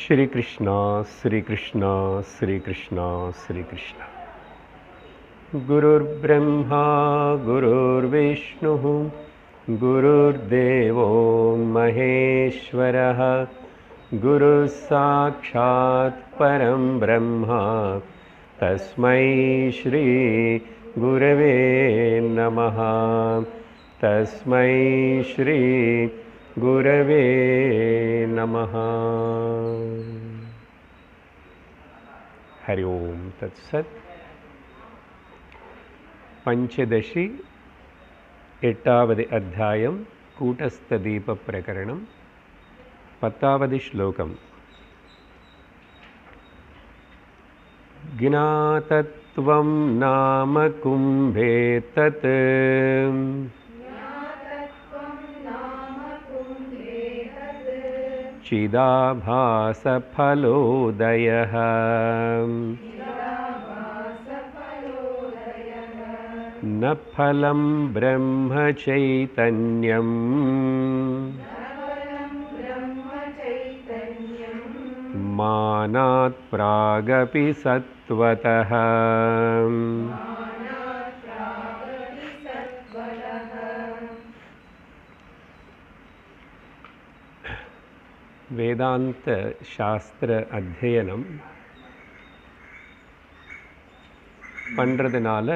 श्री कृष्णा श्री कृष्णा श्री कृष्णा श्री कृष्णा। गुरुर्ब्रह्मा गुरुर्विष्णुः गुरुर्देवो महेश्वरः गुरुः साक्षात् परं ब्रह्म तस्मै श्री गुरवे नमः। तस्मै श्री गुरवे नमः। हरि ओम तत्सत्। पंचदशी एट्टावदि अध्यायं कूटस्थदीप प्रकरणं 10वदि श्लोकम्। ज्ञातत्वं नाम कुम्भे तत् चिदाभासफलोदयः न फलं ब्रह्म चैतन्यं मानात् प्रागपि सत्त्वतः। வேதாந்த சாஸ்திர அத்தியனம் பண்ணுறதுனால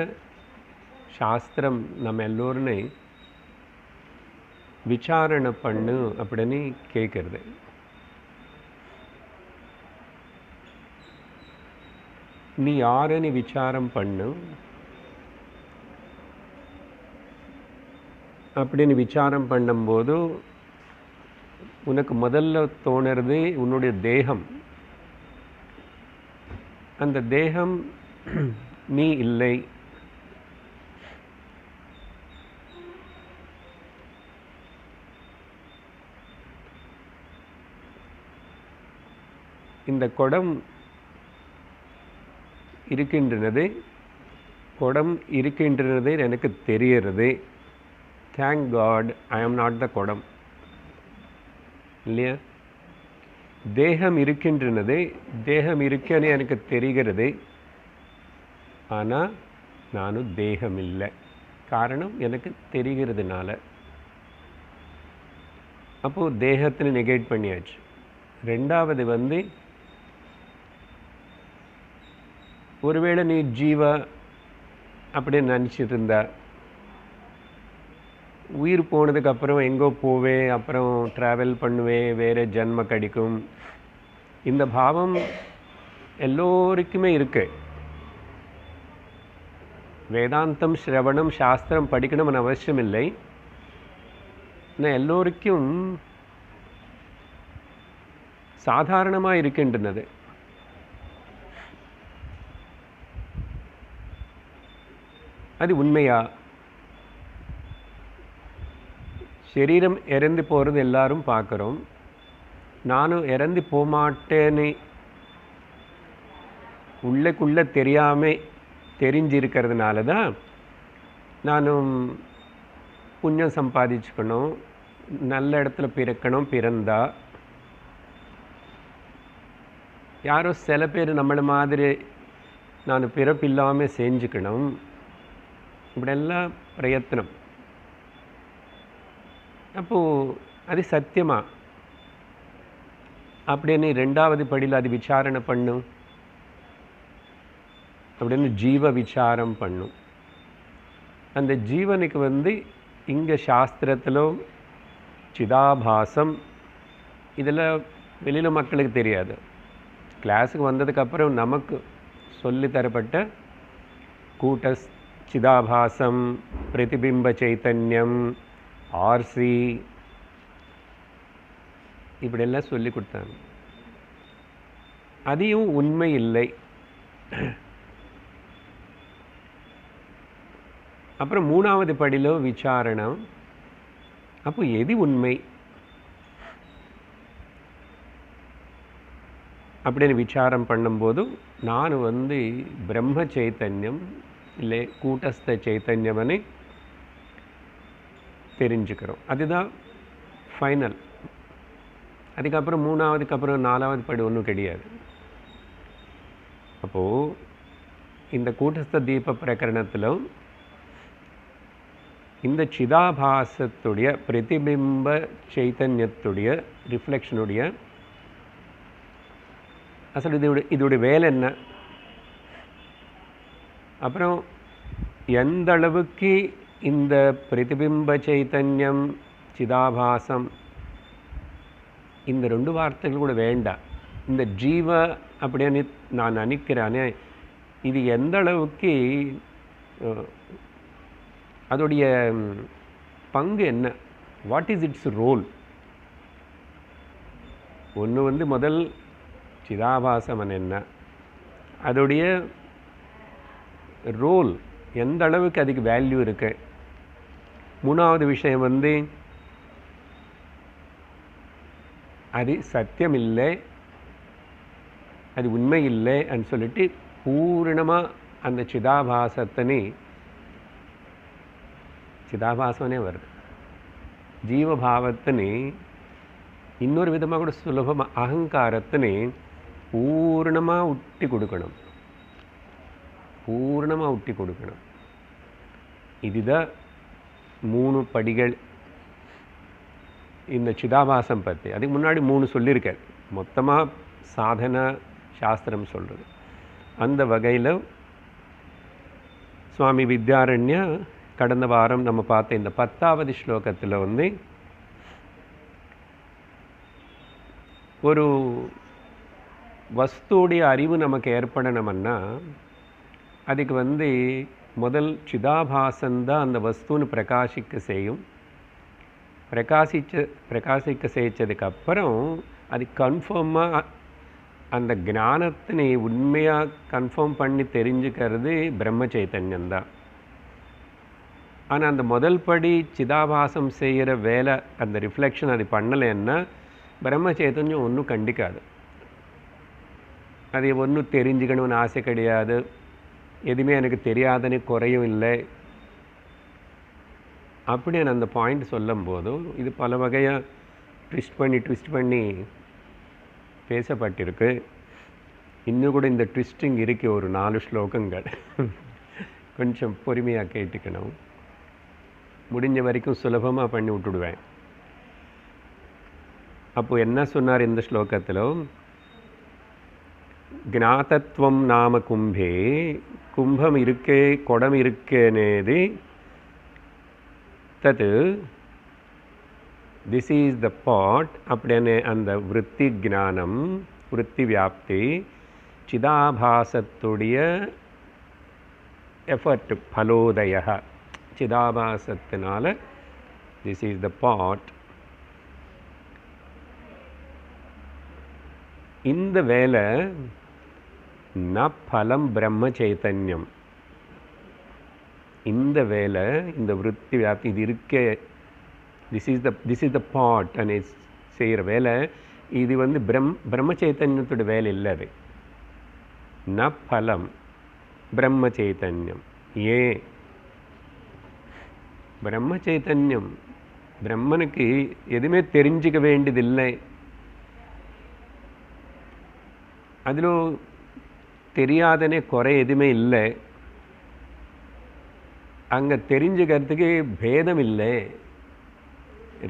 சாஸ்திரம் நம்ம எல்லோருமே விசாரணை பண்ணு அப்படின்னு கேட்குறது. நீ யாருன்னு விசாரம் பண்ணு அப்படின்னு விசாரம் பண்ணும்போது உனக்கு முதல்ல தோணுறது உன்னுடைய தேகம். அந்த தேகம் நீ இல்லை. இந்த குடம் இருக்கின்றது, குடம் இருக்கின்றது எனக்கு தெரிகிறது. Thank God I am not the குடம் இல்லையா? தேகம் இருக்கின்றது, தேகம் இருக்கன்னு எனக்கு தெரிகிறது, ஆனால் நானும் தேகம் இல்லை. காரணம் எனக்கு தெரிகிறதுனால. அப்போது தேகத்தில் நெகேட் பண்ணியாச்சு. ரெண்டாவது ஒருவேளை நீ ஜீவா அப்படின்னு நினச்சிட்டு இருந்தா, உயிர் போனதுக்கு அப்புறம் எங்கோ போவே, அப்புறம் ட்ராவல் பண்ணுவே, வேறு ஜென்ம கிடைக்கும். இந்த பாவம் எல்லோருக்குமே இருக்கு. வேதாந்தம் ஸ்ரவணம் சாஸ்திரம் படிக்கணும்னு அவசியம் இல்லை. ஆனால் எல்லோருக்கும் சாதாரணமாக இருக்கின்றது. அது உண்மையா? சரீரம் இறந்து போகிறது எல்லாரும் பார்க்குறோம். நானும் இறந்து போகமாட்டேன்னு உள்ளக்குள்ளே தெரியாமல் தெரிஞ்சிருக்கிறதுனால தான் நானும் புண்ணியம் சம்பாதிச்சுக்கணும், நல்ல இடத்துல பிறக்கணும். பிறந்தா யாரோ சில பேர் நம்மளை மாதிரி நான் பிறப்பில்லாமல் செஞ்சுக்கணும், இப்படியெல்லாம் பிரயத்தனம். அப்போது அது சத்தியமா அப்படின்னு ரெண்டாவது படியில் அது விசாரணை பண்ணும் அப்படின்னு ஜீவ விசாரம் பண்ணும். அந்த ஜீவனுக்கு இங்கே சாஸ்திரத்திலோ சிதாபாசம் இதில் வெளியில் மக்களுக்கு தெரியாது. கிளாஸுக்கு வந்ததுக்கப்புறம் நமக்கு சொல்லித்தரப்பட்ட கூட்ட சிதாபாசம், பிரதிபிம்ப சைத்தன்யம், ஆர்சி இப்படியெல்லாம் சொல்லி கொடுத்தாங்க. அதையும் உண்மை இல்லை. அப்புறம் மூணாவது படியிலோ விசாரணம். அப்போ எது உண்மை அப்படின்னு விசாரம் பண்ணும்போது நான் பிரம்ம சைத்தன்யம் இல்லை கூட்டஸ்த சைத்தன்யம்னு தெரிஞ்சுக்கிறோம். அதுதான் ஃபைனல். அதுக்கப்புறம் மூணாவதுக்கு அப்புறம் நாலாவது படி ஒன்றும் கிடையாது. அப்போது இந்த கூட்டஸ்த தீப பிரகரணத்திலும் இந்த சிதாபாசத்துடைய பிரதிபிம்ப சைத்தன்யத்துடைய ரிஃப்ளெக்ஷனுடைய அசல் இதோடைய வேலை என்ன, அப்புறம் எந்த அளவுக்கு இந்த பிரதிபிம்ப சைத்தன்யம் சிதாபாசம் இந்த ரெண்டு வார்த்தைகள் கூட வேண்டாம், இந்த ஜீவ அப்படின்னு நான் நினைக்கிறேனே, இது எந்த அளவுக்கு அதோடைய பங்கு என்ன, வாட் இஸ் இட்ஸ் ரோல். ஒன்று முதல் சிதாபாசம் என்ன, அதோடைய ரோல் எந்த அளவுக்கு அதுக்கு வேல்யூ இருக்கு. மூணாவது விஷயம் அது சத்தியம் இல்லை, அது உண்மை இல்லை அப்படின்னு சொல்லிட்டு பூரணமாக அந்த சிதாபாசனே வருது. ஜீவபாவத்தினே இன்னொரு விதமாக கூட சுலபமாக அகங்காரத்தினே பூரணமாக உட்டி கொடுக்கணும், பூரணமாக உட்டி கொடுக்கணும். இதுதான் 3 படிகள் இந்த சிதாபாசம் பற்றி. அதுக்கு முன்னாடி 3 சொல்லியிருக்கார், மொத்தமாக சாதன சாஸ்திரம் சொல்கிறது. அந்த வகையில் சுவாமி வித்யாரண்யா கடந்த வாரம் நம்ம பார்த்த இந்த 10வது ஸ்லோகத்தில் ஒரு வஸ்துடைய அறிவு நமக்கு ஏற்படணும்னா அதுக்கு முதல் சிதாபாசந்தான் அந்த வஸ்துன்னு பிரகாசிக்க செய்யும். பிரகாசிக்க செய்ததுக்கப்புறம் அது கன்ஃபார்மாக அந்த ஞானத்தினை உண்மையாக கன்ஃபார்ம் பண்ணி தெரிஞ்சுக்கிறது பிரம்ம சைத்தன்யந்தான். ஆனால் அந்த முதல் படி சிதாபாசம் செய்கிற வேலை, அந்த ரிஃப்ளெக்ஷன் அது பண்ணலைன்னா பிரம்ம சைத்தன்யம் ஒன்றும் கண்டிக்காது. அது ஒன்றும் தெரிஞ்சுக்கணும்னு ஆசை கிடையாது, எதுவுமே எனக்கு தெரியாதுன்னு குறையும் இல்லை. அப்படி நான் அந்த பாயிண்ட் சொல்லும்போது இது பல வகையாக ட்விஸ்ட் பண்ணி பேசப்பட்டிருக்கு. இன்னும் கூட இந்த ட்விஸ்டிங் இருக்கு, ஒரு 4 ஸ்லோகங்கள். கொஞ்சம் பொறுமையாக கேட்டுக்கணும், முடிஞ்ச வரைக்கும் சுலபமாக பண்ணி விட்டுடுவேன். அப்போது என்ன சொன்னார் இந்த ஸ்லோகத்தில், ஞாதத்வம் நாம கும்பே, கும்பம் இருக்கே குடம் இருக்கேனேதி தது திஸ் இஸ் த பாட் அப்படின்னு அந்த விருத்தி ஞானம், விருத்தி வியாப்தி சிதாபாசத்துடைய எஃபர்ட் பலோதய, சிதாபாசத்தினால திஸ் இஸ் த பாட். இந்த வேலை ந பலம் பிரம்ம சைத்தன்யம். இந்த வேலை, இந்த விருத்தி வியாப்தி இது இருக்கே, this is the part and செய்கிற வேலை, இது பிரம்ம சைத்தன்யத்தோட வேலை இல்லை. அது ந பலம் பிரம்ம சைத்தன்யம். ஏன் பிரம்ம சைத்தன்யம், பிரம்மனுக்கு எதுவுமே தெரிஞ்சிக்க வேண்டியதில்லை. அதில் தெரியாதனே குறை எதுவுமே இல்லை. அங்கே தெரிஞ்சுக்கிறதுக்கு பேதம் இல்லை,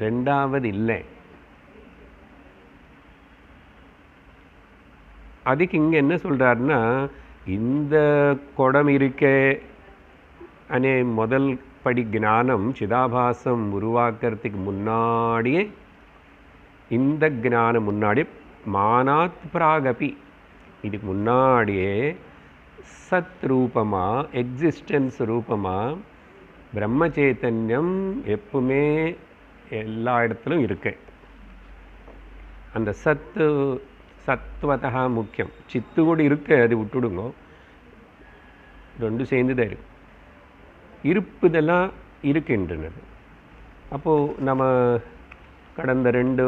ரெண்டாவது இல்லை. அதுக்கு இங்கே என்ன சொல்கிறாருன்னா, இந்த குடம் இருக்கே அனே முதல் படி ஞானம் சிதாபாசம் உருவாக்குறதுக்கு முன்னாடியே, இந்த ஞானம் முன்னாடி மானாத் பிராகபி, இதுக்கு முன்னாடியே சத் ரூபமாக, எக்ஸிஸ்டன்ஸ் ரூபமாக பிரம்ம சைத்தன்யம் எப்பவுமே எல்லா இடத்துலையும் இருக்கு. அந்த சத்வதா முக்கியம். சித்து கூட இருக்கு, அது விட்டுடுங்க, ரெண்டும் சேர்ந்து தான் இருக்கு. இருப்புதெல்லாம் இருக்கின்றனது. அப்போது நம்ம கடந்த 2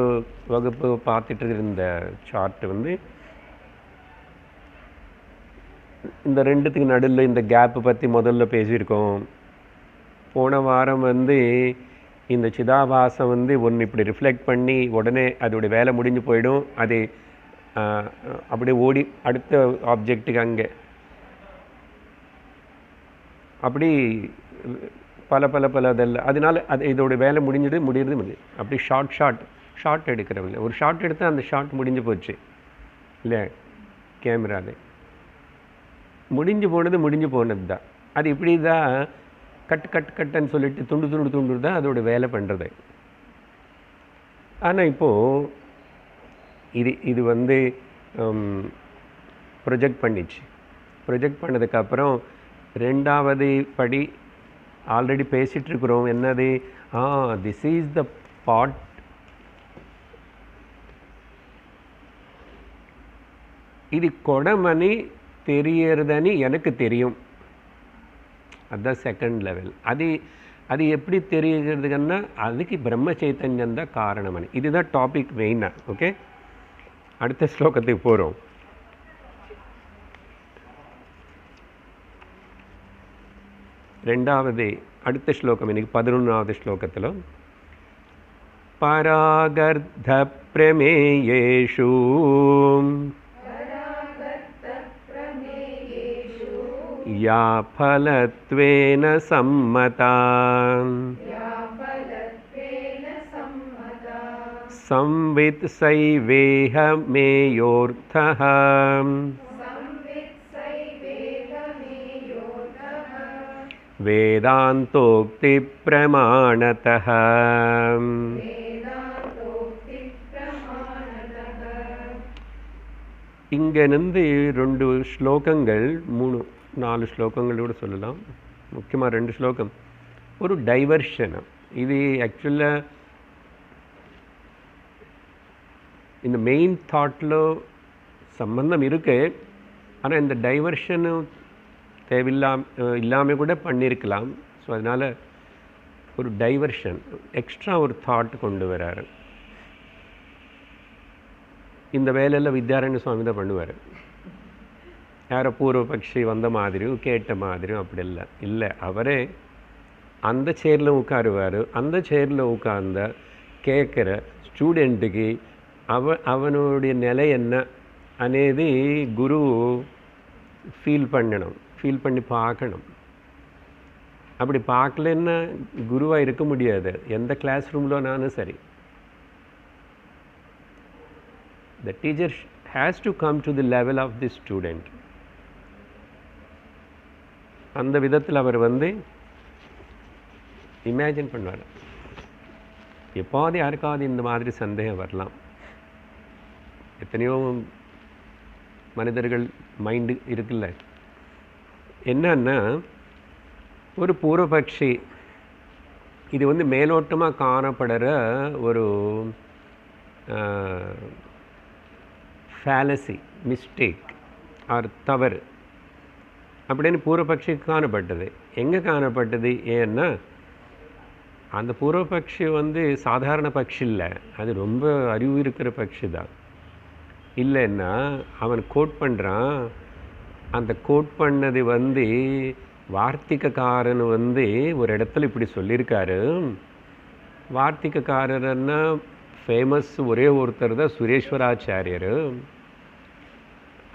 வகுப்பு பார்த்துட்டு இருந்த சார்ட் இந்த ரெண்டுத்துக்கு நடுவில் இந்த கேப்பு பற்றி முதல்ல பேசியிருக்கோம். போன வாரம் இந்த சிதாபாசம் வந்து ஒன்று இப்படி ரிஃப்ளெக்ட் பண்ணி உடனே அதோடைய வேலை முடிஞ்சு போயிடும். அது அப்படியே ஓடி அடுத்த ஆப்ஜெக்ட்டுக்கு அங்கே அப்படி பல அதெல்லாம். அதனால அது இதோட வேலை முடியுது. அப்படி ஷார்ட் எடுக்கிறவங்க ஒரு ஷார்ட் எடுத்தால் அந்த ஷார்ட் முடிஞ்சு போச்சு இல்லை, கேமராவில் முடிஞ்சு போனது தான். அது இப்படி தான் கட்டுன்னு சொல்லிட்டு துண்டு தான் அதோட வேலை பண்ணுறது. ஆனால் இப்போது இது வந்து ப்ரொஜெக்ட் பண்ணதுக்கப்புறம் ரெண்டாவது படி ஆல்ரெடி பேசிகிட்டு இருக்கிறோம். என்னது? திஸ் இஸ் த பாட். இது கொடமணி தெரியறதுன்னு எனக்கு தெரியும். அதுதான் செகண்ட் லெவல். அது எப்படி தெரிகிறதுன்னா அதுக்கு பிரம்ம சைத்தன்யம் தான் காரணமணி. இதுதான் டாபிக் மெயினாக. ஓகே, அடுத்த ஸ்லோகத்துக்கு போகிறோம். ரெண்டாவது அடுத்த ஸ்லோகம் இன்னைக்கு 11வது ஸ்லோகத்தில் பராகர்த பிரமேயேஷு யா ஃபலத்வேன சம்மதா संवित् सैवेह मेयोर्थः वेदान्तोक्ति प्रमाणतः. இங்கிருந்து 2 ஸ்லோகங்கள் 3-4 ஸ்லோகங்கள் கூட சொல்லலாம். முக்கியமாக 2 ஸ்லோகம் ஒரு டைவர்ஷன். இது ஆக்சுவலாக இந்த மெயின் தாட்டில் சம்பந்தம் இருக்கு. ஆனால் இந்த டைவர்ஷனு இல்லாமல் கூட பண்ணியிருக்கலாம். ஸோ அதனால் ஒரு டைவர்ஷன் எக்ஸ்ட்ரா ஒரு தாட் கொண்டு வராரு. இந்த வேலையில் வித்யாரண்ய சுவாமி தான் பண்ணுவார். யாரோ பூர்வபக்ஷி வந்த மாதிரியும் கேட்ட மாதிரியும் அப்படி இல்லை. அவரே அந்த சேரில் உட்காருவார். அந்த சேரில் உட்கார்ந்த கேட்குற ஸ்டூடெண்ட்டுக்கு அவனுடைய நிலை என்ன అనేది குரு ஃபீல் பண்ணி பார்க்கணும். அப்படி பார்க்கலன்னா குருவாக இருக்க முடியாது. எந்த கிளாஸ் ரூமில் நானும் சரி, the teacher has to come to the level of the student. அந்த விதத்தில் அவர் இமேஜின் பண்ணுவார். எப்போது யாருக்காவது இந்த மாதிரி சந்தேகம் வரலாம். எத்தனையோ மனிதர்கள் மைண்டு இருக்குல்ல. என்னன்னா ஒரு பூர்வபக்ஷி இது மேலோட்டமாக காணப்படுற ஒரு ஃபேலசி, மிஸ்டேக் ஆர் தவறு அப்படின்னு பூர்வபக்ஷி காணப்பட்டது. எங்கே காணப்பட்டது? ஏன்னா அந்த பூர்வபக்ஷி சாதாரண பட்சி இல்லை, அது ரொம்ப அறிவு இருக்கிற பட்சி தான். இல்லைன்னா அவன் கோட் பண்ணுறான். அந்த கோட் பண்ணது வார்த்திகக்காரன் ஒரு இடத்துல இப்படி சொல்லியிருக்காரு. வார்த்திகக்காரர்னா ஃபேமஸ் ஒரே ஒருத்தர் தான் சுரேஸ்வராச்சாரியர்.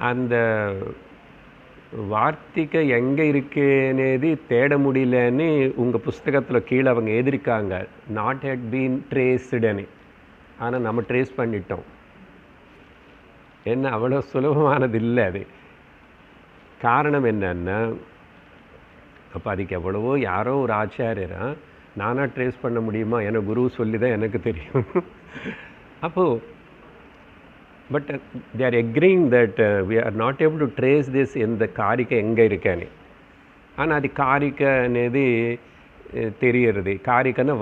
அந்த வார்த்திகை எங்கே இருக்குன்னேது தேட முடியலன்னு உங்கள் புஸ்தகத்தில் கீழே அவங்க எழுதியிருக்காங்க. நாட் ஹேட் பீன் ட்ரேஸ்டுன்னு. ஆனால் நம்ம ட்ரேஸ் பண்ணிட்டோம். என்ன அவ்வளோ சுலபமானது இல்லை அது. காரணம் என்னன்னா அப்போ அதுக்கு எவ்வளவோ யாரோ ஒரு ஆச்சாரியரா நானாக ட்ரேஸ் பண்ண முடியுமா? என குரு சொல்லி தான் எனக்கு தெரியும். அப்போது but they are agreeing that we are not able to trace this இந்த காரிக்கை எங்கே இருக்கேன்னு. ஆனால் அது காரிக்கை అనేది தெரியறது. காரிக்கைன்னா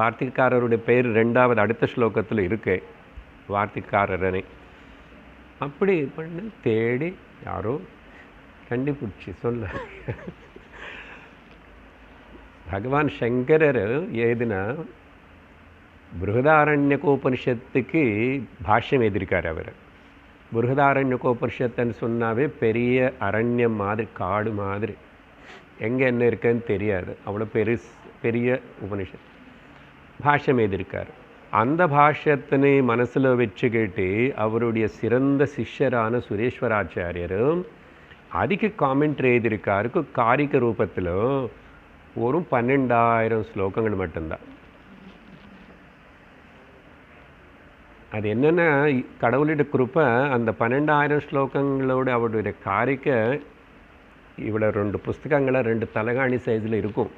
வார்த்திகக்காரருடைய பேர் 2வது அடுத்த ஸ்லோகத்தில் இருக்கு, வார்த்திகக்காரரனை. அப்படி பண்ண தேடி யாரோ கண்டுபிடிச்சி சொல்ல பகவான் சங்கரர் எழுதின பிருஹதாரண்யகோபனிஷத்துக்கு பாஷ்யம் எழுதியிருக்கார் அவர். பிருஹதாரண்யகோபனிஷத்துன்னு சொன்னாவே பெரிய அரண்யம் மாதிரி, காடு மாதிரி. எங்கே என்ன இருக்குன்னு தெரியாது. அவ்வளோ பெரிய உபனிஷத் பாஷ்யம் எழுதியிருக்கார். அந்த பாஷ்யத்தினை மனசில் வச்சுக்கிட்டு அவருடைய சிறந்த சிஷ்யரான சுரேஸ்வராச்சாரியரும் அதுக்கு காமெண்ட்ரி எழுதியிருக்காருக்கு காரிக ரூபத்தில் ஒரு 12,000 ஸ்லோகங்கள் மட்டும்தான். அது என்னென்னா கடவுளுடைய கிருப்பை அந்த 12,000 ஸ்லோகங்களோட அவருடைய காரிக்க இவ்வளோ 2 புஸ்தகங்களை 2 தலகாணி சைஸில் இருக்கும்.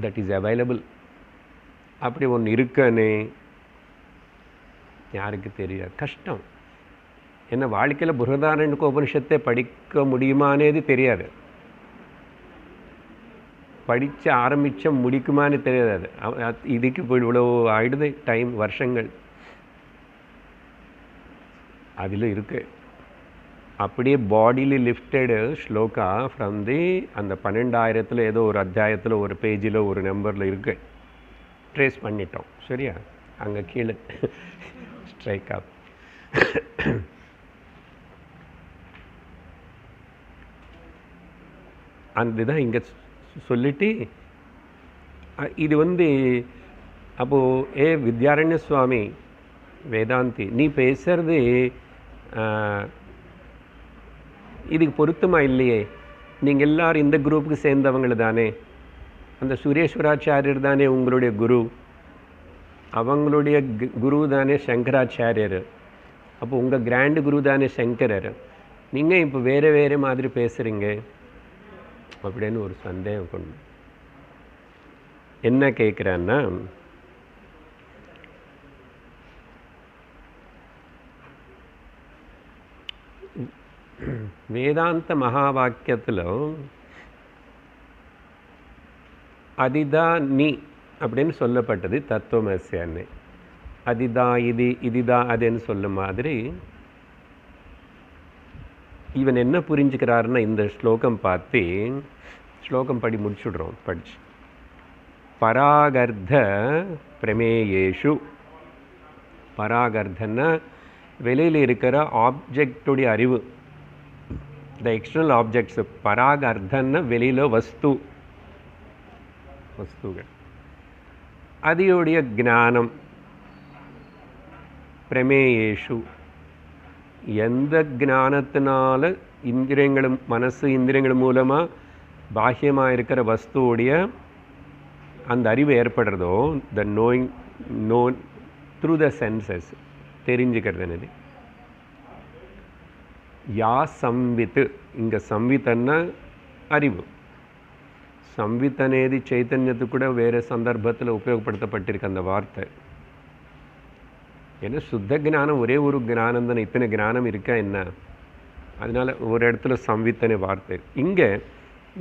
That is available. அப்படி ஒன்று இருக்குன்னு யாருக்கு தெரியாது, கஷ்டம். என்ன வாழ்க்கையில் புருஹதாரண்யக உபனிஷத்தை படிக்க முடியுமானேது தெரியாது, படித்து ஆரம்பித்த முடிக்குமான்னு தெரியாது. இதுக்கு இப்போ இவ்வளோ ஆயிடுது டைம், வருஷங்கள் அதில் இருக்குது. அப்படியே பாடியில் லிஃப்டடு ஸ்லோகா ஃப்ரம் தி அந்த 12,000 ஏதோ ஒரு அத்தியாயத்தில் ஒரு பேஜில் ஒரு நம்பரில் இருக்குது. ட்ரேஸ் பண்ணிட்டோம், சரியா? அங்கே கீழே ஸ்ட்ரைக் ஆப். அந்த தான் இங்கே சொல்லிட்டு இது அப்போது வித்யாரண்ய சுவாமி வேதாந்தி, நீ பேசுறது இதுக்கு பொருத்தமாக இல்லையே, நீங்கள் எல்லோரும் இந்த குரூப்புக்கு சேர்ந்தவங்க தானே, அந்த சுரேஸ்வராச்சாரியர் தானே உங்களுடைய குரு, அவங்களுடைய குரு தானே சங்கராச்சாரியர், அப்போ உங்கள் கிராண்டு குரு தானே சங்கரர், நீங்கள் இப்போ வேறு வேறு மாதிரி பேசுகிறீங்க அப்படின்னு ஒரு சந்தேகம் கொண்டு என்ன கேட்குறேன்னா, வேதாந்த மகா வாக்கியத்தில் அதிதான் நீ அப்படின்னு சொல்லப்பட்டது தத்துவமசியான்னு. அதிதான் இது, இதுதான் அதுன்னு சொல்ல மாதிரி இவன் என்ன புரிஞ்சுக்கிறாருன்னா, இந்த ஸ்லோகம் பார்த்து ஸ்லோகம் படி முடிச்சுடுறோம். படிச்சு பராகர்த்த பிரமேயேஷு, பராகர்த்தன்னா வெளியில் இருக்கிற ஆப்ஜெக்டுடைய அறிவு, த எக்ஸ்டர்னல் ஆப்ஜெக்ட்ஸு. பராகர்த்தன்னா வெளியில் வஸ்துகள், அதோடைய ஞானம். பிரமேயேஷு, எந்த ஞானத்தினால இந்திரியங்களும் மனசு இந்திரியங்கள் மூலமாக பாஹ்யமாக இருக்கிற வஸ்துவோடைய அந்த அறிவு ஏற்படுறதோ, the knowing known through the senses, தெரிஞ்சுக்கிறது என்னது. யா சம்வித்து, இங்கே சம்வித்தன்னா அறிவு. சம்வித் అనేది చైతన్యத்துக்கு கூட வேறு சந்தர்ப்பத்தில் உபயோகப்படுத்தப்பட்டிருக்கு அந்த வார்த்தை. ஏன்னா சுத்த ஞானம் ஒரே ஒரு ஞானம் தானே, இத்தனை ஞானம் இருக்கா என்ன, அதனால் ஒரு இடத்துல சம்வித்தனை வார்த்தை. இங்கே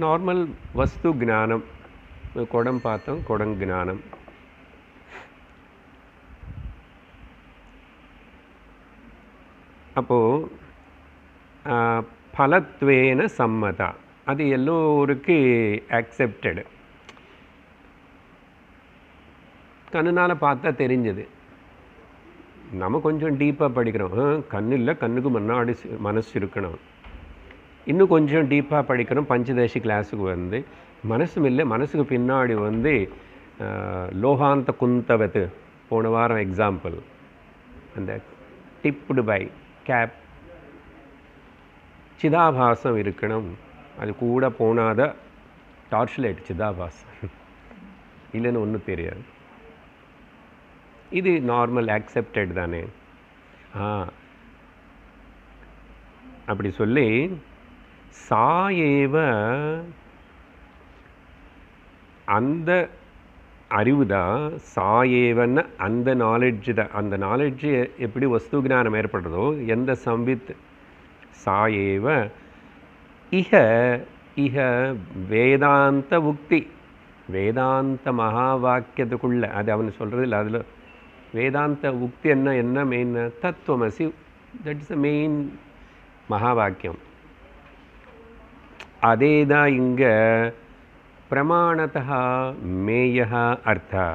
நார்மல் வஸ்து ஞானம், குடம் பார்த்தோம், குடம் ஞானம். அப்போது பலத்வேன சம்மதா, அது எல்லோருக்கு அக்செப்டடு. கண்ணுனால் பார்த்தா தெரிஞ்சது. நம்ம கொஞ்சம் டீப்பாக படிக்கிறோம். கண்ணு இல்லை, கண்ணுக்கு முன்னாடி மனசு இருக்கணும். இன்னும் கொஞ்சம் டீப்பாக படிக்கிறோம். பஞ்சதேசி கிளாஸுக்கு மனசும் இல்லை, மனசுக்கு பின்னாடி லோகாந்த குந்தவத்து, போன வாரம் எக்ஸாம்பிள், அந்த டிப்டு பை கேப், சிதாபாசம் இருக்கணும். அது கூட போனாத டார்ச் லைட் சிதாபாசம், இல்லைன்னு ஒன்றும் தெரியாது. இது நார்மல் அக்செப்டட் தானே. அப்படி சொல்லி சாயேவ, அந்த அறிவு தான், சாயேவன்னு அந்த நாலெட்ஜு தான். அந்த நாலெட்ஜு எப்படி வஸ்து ஞானம் ஏற்படுறதோ, எந்த சம்வித் சாயேவ இஹ இஹ வேதாந்த உக்தி, வேதாந்த மகா வாக்கியத்துக்குள்ள அது அவன் சொல்கிறது இல்லை. அதில் வேதாந்த உக்தி என்ன மெயின், தத்துவமசி, தட் இஸ் த மெயின் மகா வாக்கியம். அதே தான் இங்கே பிரமாணத்தா மேயா அர்த்தா.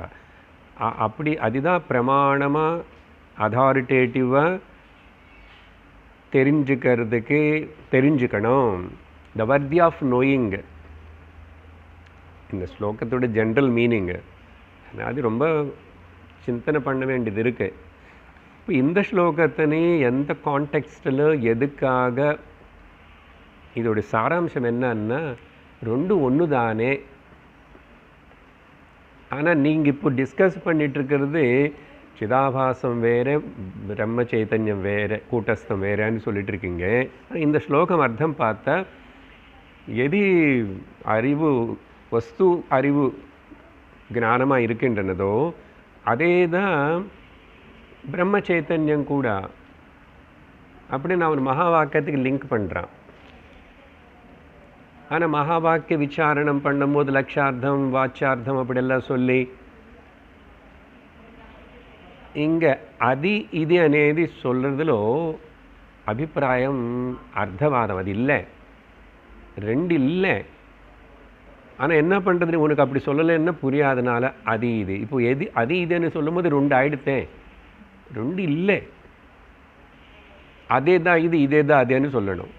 அப்படி அதுதான் பிரமாணமாக அதாரிட்டேட்டிவாக தெரிஞ்சுக்கணும். த வர்தி ஆஃப் நோயிங். இந்த ஸ்லோகத்தோட ஜென்ரல் மீனிங்கு அது ரொம்ப சிந்தனை பண்ண வேண்டியது இருக்குது. இப்போ இந்த ஸ்லோகத்தினே எந்த கான்டெக்ஸ்டில் எதுக்காக, இதோட சாராம்சம் என்னன்னா ரெண்டும் ஒன்று தானே. ஆனால் நீங்கள் இப்போ டிஸ்கஸ் பண்ணிகிட்ருக்கிறது சிதாபாசம் வேறு, பிரம்ம சைத்தன்யம் வேறு, கூட்டஸ்தம் வேறேன்னு சொல்லிகிட்ருக்கீங்க. இந்த ஸ்லோகம் அர்த்தம் பார்த்தா எது அறிவு, வஸ்து அறிவு ஞானமாக இருக்கின்றனதோ அதே தான் பிரம்ம சைத்தன்யம் கூட. அப்படி நான் ஒரு மகா வாக்கியத்துக்கு லிங்க் பண்ணுறான். ஆனால் மகா வாக்கிய விசாரணம் பண்ணும்போது லட்சார்த்தம் வாச்சார்த்தம் அப்படியெல்லாம் சொல்லி இங்கே అది ఇది అనేది சொல்கிறதுలో அபிப்பிராயம் அர்த்தவாதம். அது இல்லை, ரெண்டு இல்லை. ஆனால் என்ன பண்ணுறது, உனக்கு அப்படி சொல்லலைன்னா புரியாதனால அது இது. இப்போ எது அது இதுன்னு சொல்லும்போது ரெண்டு ஆயிடுத்தேன், ரெண்டு இல்லை. அதே தான் இது, இதே தான் அதேன்னு சொல்லணும்.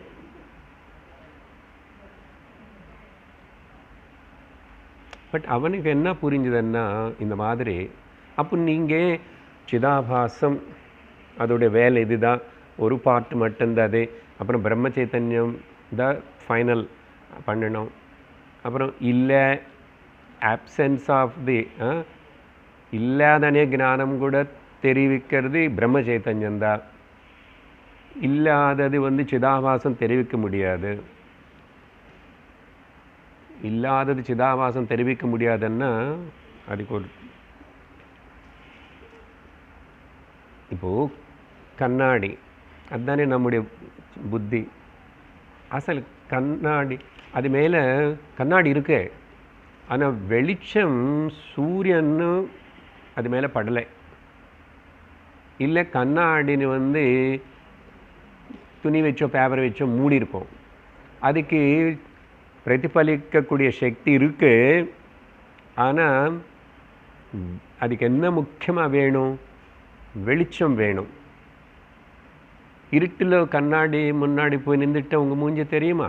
பட் அவனுக்கு என்ன புரிஞ்சுதுன்னா இந்த மாதிரி, அப்போ நீங்கள் சிதாபாசம் அதோடைய வேலை இது தான், ஒரு பார்ட் மட்டும்தான் அது. அப்புறம் பிரம்ம சைத்தன்யம் தான் ஃபைனல் பண்ணணும். அப்புறம் இல்லை, ஆப்சன்ஸ் ஆஃப் தி இல்லாதனே ஞானம் கூட தெரிவிக்கிறது பிரம்ம சைத்தன்யந்தான். இல்லாதது சிதாபாசம் தெரிவிக்க முடியாது. இல்லாதது சிதாபாசம் தெரிவிக்க முடியாதுன்னா அதுக்கு ஒரு, இப்போது கண்ணாடி அதுதானே நம்முடைய புத்தி. அசல் கண்ணாடி, அது மேலே கண்ணாடி இருக்கு, ஆனால் வெளிச்சம் சூரியன்னு அது மேலே படலை. இல்லை கண்ணாடின்னு துணி வச்சோ பேப்பரை வச்சோ மூடி இருப்போம், அதுக்கு பிரதிபலிக்கக்கூடிய சக்தி இருக்குது. ஆனால் அதுக்கு என்ன முக்கியமாக வேணும், வெளிச்சம் வேணும். இருட்டில் கண்ணாடி முன்னாடி போய் நின்றுட்டு உங்கள் மூஞ்சி தெரியுமா?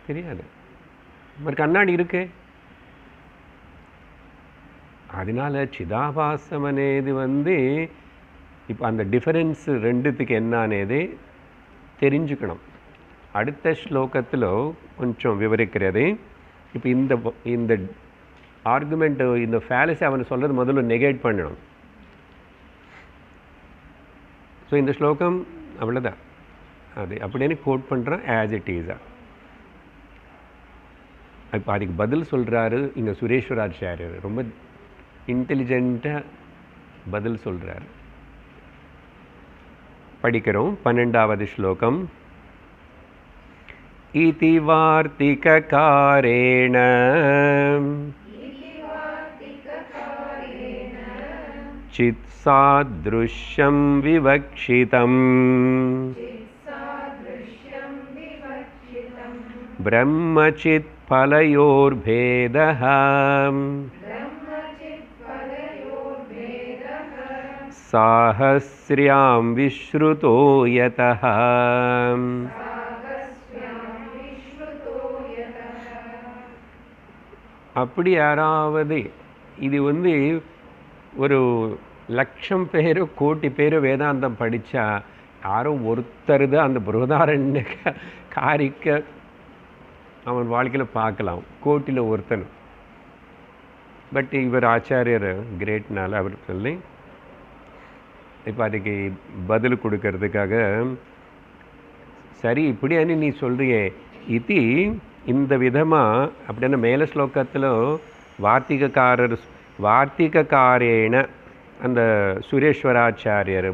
தெரியாது. మరి கண்ணாடி இருக்கு. அதனால சிதாபாசம் అనేది இப்போ அந்த டிஃபரன்ஸ் ரெண்டுத்துக்கு என்ன అనేది தெரிஞ்சுக்கணும். அடுத்த ஸ்லோகத்தில் கொஞ்சம் விவரிக்கிறது. இப்போ இந்த ஆர்குமெண்ட், இந்த ஃபேலசி அவன் சொல்கிறது முதல்ல நெகேட் பண்ணணும். ஸோ இந்த ஸ்லோகம் அவ்வளோதான், அது அப்படின்னு கோட் பண்ணுறான் ஆஸ் இட் ஈஸா. இப்போ அதுக்கு பதில் சொல்கிறாரு இங்கே சுரேஸ்வராச்சாரியர், ரொம்ப இன்டெலிஜென்ட்டாக பதில் சொல்கிறார். படிக்கிறோம் 12வது ஸ்லோகம். இதி வார்த்திகாரேண சித் சாத்ருஷ்யம் விவக்ஷிதம் பிரம்மசித் பலயோர்பேதः சாஹஸ்ர்யாம் விஸ்ருதோ யதः. அப்படி யாராவது இது ஒரு லட்சம் பேரோ கோட்டி பேரோ வேதாந்தம் படித்தா யாரோ ஒருத்தர் தான் அந்த பிருகதாரண்ய காரிக்க அவன் வாழ்க்கையில் பார்க்கலாம், கோட்டியில் ஒருத்தன். பட் இவர் ஆச்சாரியர் கிரேட்னால அவர் சொல்லி இப்போ அதுக்கு பதில் கொடுக்கறதுக்காக, சரி இப்படியானு நீ சொல்கிறியே இது இந்த விதமாக அப்படின்னா மேலே ஸ்லோகத்தில் வார்த்திகக்காரேன அந்த சுரேஸ்வராச்சாரியர்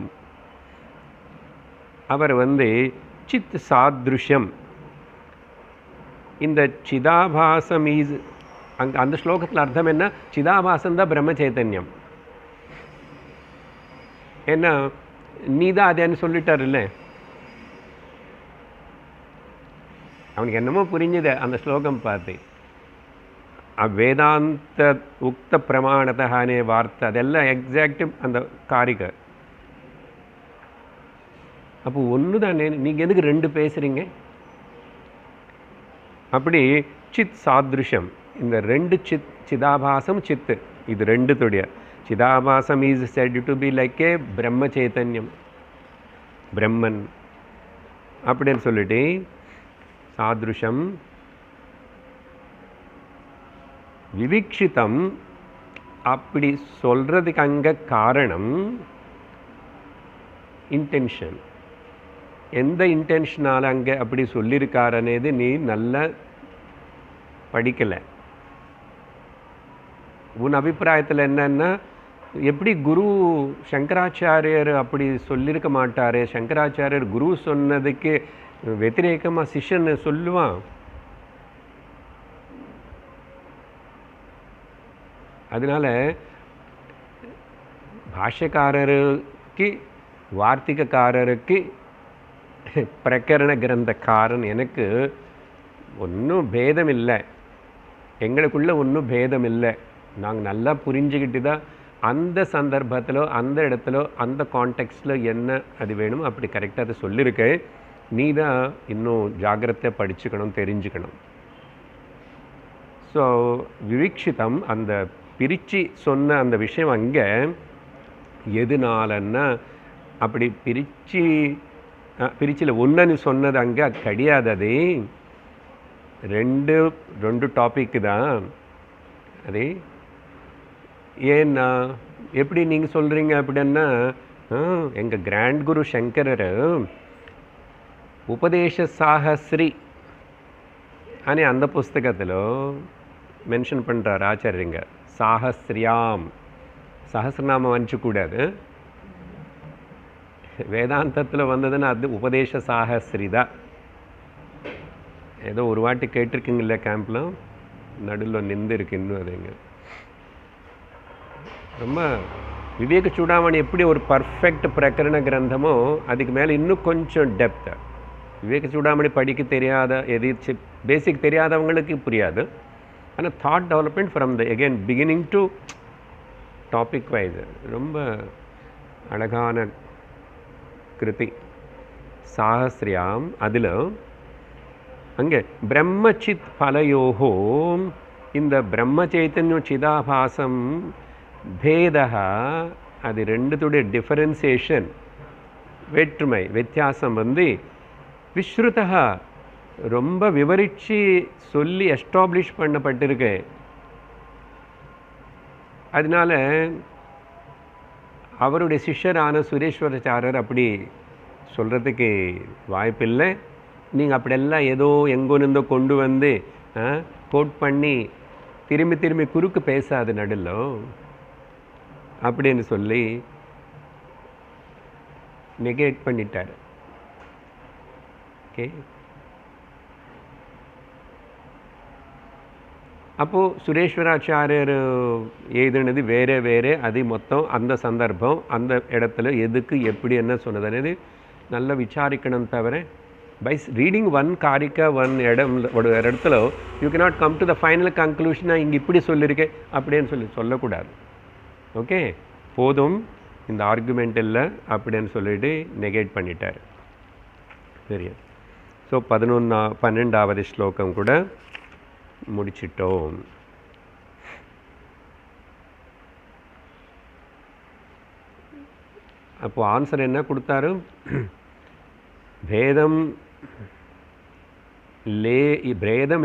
அவர் சித் சாத்ருஷ்யம், இந்த சிதாபாசம் இஸ் அந்த ஸ்லோகத்தில் அர்த்தம் என்ன, சிதாபாசம் தான் பிரம்ம சைத்தன்யம். ஏன்னா நீ தான் அதேன்னு சொல்லிட்டார் இல்லை, அவனுக்கு என்னமோ புரிஞ்சுது அந்த ஸ்லோகம் பார்த்து. வேதாந்த உக்த பிரமாணத்தானே வார்த்தை அதெல்லாம் எக்ஸாக்ட் அந்த காரிக. அப்போ ஒன்று தானே, நீங்கள் எதுக்கு ரெண்டு பேசுகிறீங்க? அப்படி சித் சாத்ருஷம், இந்த ரெண்டு சித், சிதாபாசம் சித்து, இது ரெண்டுத்துடைய சிதாபாசம் is set to be like a பிரம்ம சைத்தன்யம், பிரம்மன் அப்படின்னு சொல்லிட்டு சாத்ருஷம். விவிக்ஷிதம் அப்படி சொல்றதுக்கு அங்கே காரணம் இன்டென்ஷன். எந்த இன்டென்ஷனால் அங்கே அப்படி சொல்லியிருக்காருன்னது நீ நல்லா படிக்கலை. உன் அபிப்பிராயத்தில் என்னன்னா, எப்படி குரு சங்கராச்சாரியர் அப்படி சொல்லியிருக்க மாட்டார், சங்கராச்சாரியர் குரு சொன்னதுக்கு வெத்திரேகமாக சிஷ்யன் சொல்லுவான். அதனால் பாஷ்யக்காரருக்கு வார்த்திகக்காரருக்கு பிரகரண கிரந்தக்காரன் எனக்கு ஒன்றும் பேதம் இல்லை, எங்களுக்குள்ள ஒன்றும் பேதம் இல்லை. நாங்கள் நல்லா புரிஞ்சுக்கிட்டு தான் அந்த சந்தர்ப்பத்தில் அந்த இடத்துல அந்த கான்டெக்ஸ்டில் என்ன அது வேணுமோ அப்படி கரெக்டாக அதை சொல்லியிருக்கேன். நீ தான் இன்னும் ஜாகிரதையாக படிச்சுக்கணும், தெரிஞ்சுக்கணும். ஸோ விவிக்ஷிதம் அந்த பிரித்து சொன்ன அந்த விஷயம் அங்கே எதுனாலன்னா, அப்படி பிரிச்சில் ஒன்றுன்னு சொன்னது அங்கே அது கிடையாது. அது ரெண்டு டாபிக்கு தான் அது. ஏன்னா எப்படி நீங்கள் சொல்கிறீங்க அப்படின்னா, எங்கள் கிராண்ட் குரு சங்கரர் உபதேச சாகஸ்ரி అని அந்த புஸ்தகத்தில் மென்ஷன் பண்ணுறார் ஆச்சாரியங்க. சாகஸ்ரியாம், சஹசிரநாமம் வச்சுக்கூடாது, வேதாந்தத்தில் வந்ததுன்னா அது உபதேச சாகஸ்ரி தான். ஏதோ ஒரு வாட்டி கேட்டிருக்குங்கள கேம்பில், நடுவில் நின்று இருக்கு இன்னும். அதுங்க ரொம்ப விவேக சூடாமணி எப்படி ஒரு பர்ஃபெக்ட் பிரகரண கிரந்தமோ அதுக்கு மேலே இன்னும் கொஞ்சம் டெப்த். விவேக சூடாமணி படிக்க தெரியாத, எது பேசிக் தெரியாதவங்களுக்கு புரியாது. ஆனால் thought development from the again beginning to topic wise ரொம்ப அழகான கிருதி சாகஸ்ரியாம். அதில் அங்கே பிரம்மச்சித் பலயோகோ, இந்த பிரம்ம சைத்தன்யம் சிதாபாசம் பேதா, அது ரெண்டுத்துடைய டிஃபரன்சியேஷன் வேற்றுமை வித்தியாசம் விஸ்ருதா ரொம்ப விவரித்து சொல்லி எஸ்டாப்ளிஷ் பண்ணப்பட்டிருக்கு. அதனால அவருடைய சிஷ்யரான சுரேஸ்வராச்சாரியர் அப்படி சொல்கிறதுக்கு வாய்ப்பில்லை. நீங்கள் அப்படியெல்லாம் ஏதோ எங்கோ நின்றோ கொண்டு வந்து கோட் பண்ணி திரும்பி திரும்பி குறுக்கு பேசாது நடுவில் அப்படின்னு சொல்லி நெகேட் பண்ணிட்டார். ஓகே, அப்போது சுரேஸ்வராச்சாரியர் எழுதுனது வேறு வேறு, அது மொத்தம் அந்த சந்தர்ப்பம் அந்த இடத்துல எதுக்கு எப்படி என்ன சொன்னது అనేది நல்லா விசாரிக்கணும். தவிர பை ரீடிங் ஒன் காரிக்கா ஒன் ஒரு இடத்துல you cannot come to the final கன்க்ளூஷனாக இங்கே இப்படி சொல்லியிருக்கேன் அப்படின்னு சொல்லக்கூடாது. ஓகே, போதும் இந்த ஆர்குமெண்ட் இல்லை அப்படின்னு சொல்லிட்டு நெகேட் பண்ணிட்டார். சரி, ஸோ 12வது ஸ்லோகம் கூட முடிச்சிட்டோம். அப்போது ஆன்சர் என்ன கொடுத்தாரு? பேதம்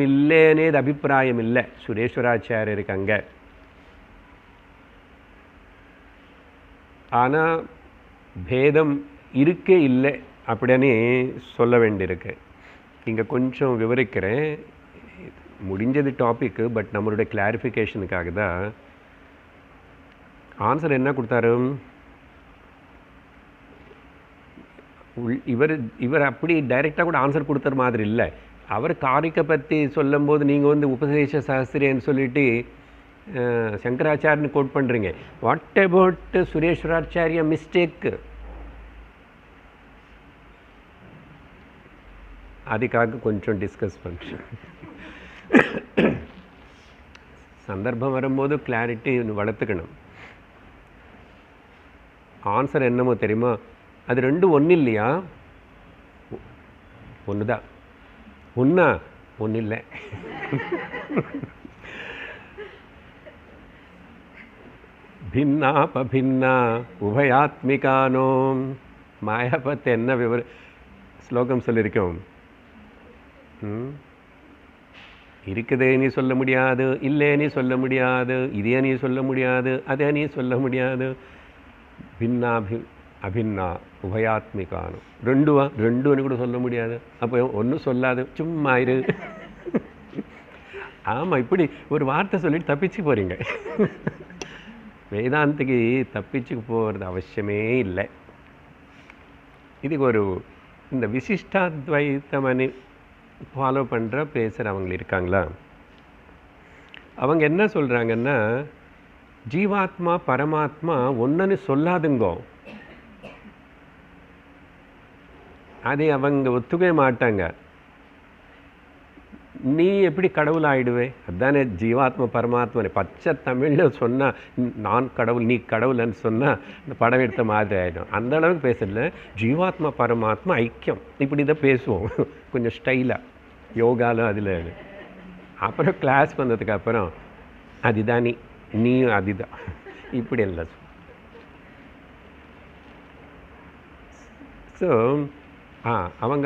இல்லைன்னேது அபிப்பிராயம் இல்லை சுரேஸ்வராச்சாரியருக்கு அங்கே. ஆனால் பேதம் இருக்கே இல்லை அப்படின்னு சொல்ல வேண்டியிருக்கு. இங்கே கொஞ்சம் விவரிக்கிறேன், முடிஞ்சது டாபிக்கு, பட் நம்மளுடைய கிளாரிஃபிகேஷனுக்காக தான். ஆன்சர் என்ன கொடுத்தாரு? இவர் அப்படி டைரெக்டாக கூட ஆன்சர் கொடுத்துற மாதிரி இல்லை. அவர் காரிக்கை பற்றி சொல்லும்போது நீங்கள் உபதேச சாஸ்திரின்னு சொல்லிட்டு சங்கராச்சாரியன்னு கோட் பண்ணுறீங்க. What about Sureshvaracharya mistake? அதுக்காக கொஞ்சம் டிஸ்கஸ் பண்ணுறேன். சந்தர்ப்பம் வரும்போது கிளாரிட்டி வளர்த்துக்கணும். ஆன்சர் என்னமோ தெரியுமா? அது ரெண்டும் ஒன்று இல்லையா? ஒன்று தான். ஒன்றா? ஒன்று இல்லை. ഭിന്നാപഭിന്നാ உபயாத்மிகானோ மாயா பற்றி என்ன ஸ்லோகம் சொல்லியிருக்கோம். இருக்குதே நீ சொல்ல முடியாது, இல்லே நீ சொல்ல முடியாது, இதே நீ சொல்ல முடியாது, அதே நீ சொல்ல முடியாது. பின்னா அபின்னா உபயாத்மிகானு ரெண்டுன்னு கூட சொல்ல முடியாது. அப்போ ஒன்றும் சொல்லாது, சும்மா இரு. ஆமாம், இப்படி ஒரு வார்த்தை சொல்லிட்டு தப்பிச்சு போகிறீங்க. வேதாந்திக்கு தப்பிச்சு போகிறது அவசியமே இல்லை. இதுக்கு ஒரு இந்த விசிஷ்டாத்வைத்தமனி ஃபாலோ பண்ணுற பேசுகிறவங்க இருக்காங்களா, அவங்க என்ன சொல்கிறாங்கன்னா, ஜீவாத்மா பரமாத்மா ஒன்றுன்னு சொல்லாதுங்கோ. அதை அவங்க ஒத்துக்கவே மாட்டாங்க. நீ எப்படி கடவுள் ஆகிடுவே? அதுதானே ஜீவாத்மா பரமாத்மா. பச்சை தமிழில் சொன்னால் நான் கடவுள் நீ கடவுள்னு சொன்னால் இந்த படம் எடுத்த மாதிரி ஆகிடும். அந்த அளவுக்கு பேசல. ஜீவாத்மா பரமாத்மா ஐக்கியம், இப்படி தான் பேசுவோம் கொஞ்சம் ஸ்டைலாக, யோகாலும் அதில். அப்புறம் கிளாஸ் வந்ததுக்கு அப்புறம் அதுதான் நீயும் அதுதான், இப்படி இல்லை. ஸோ அவங்க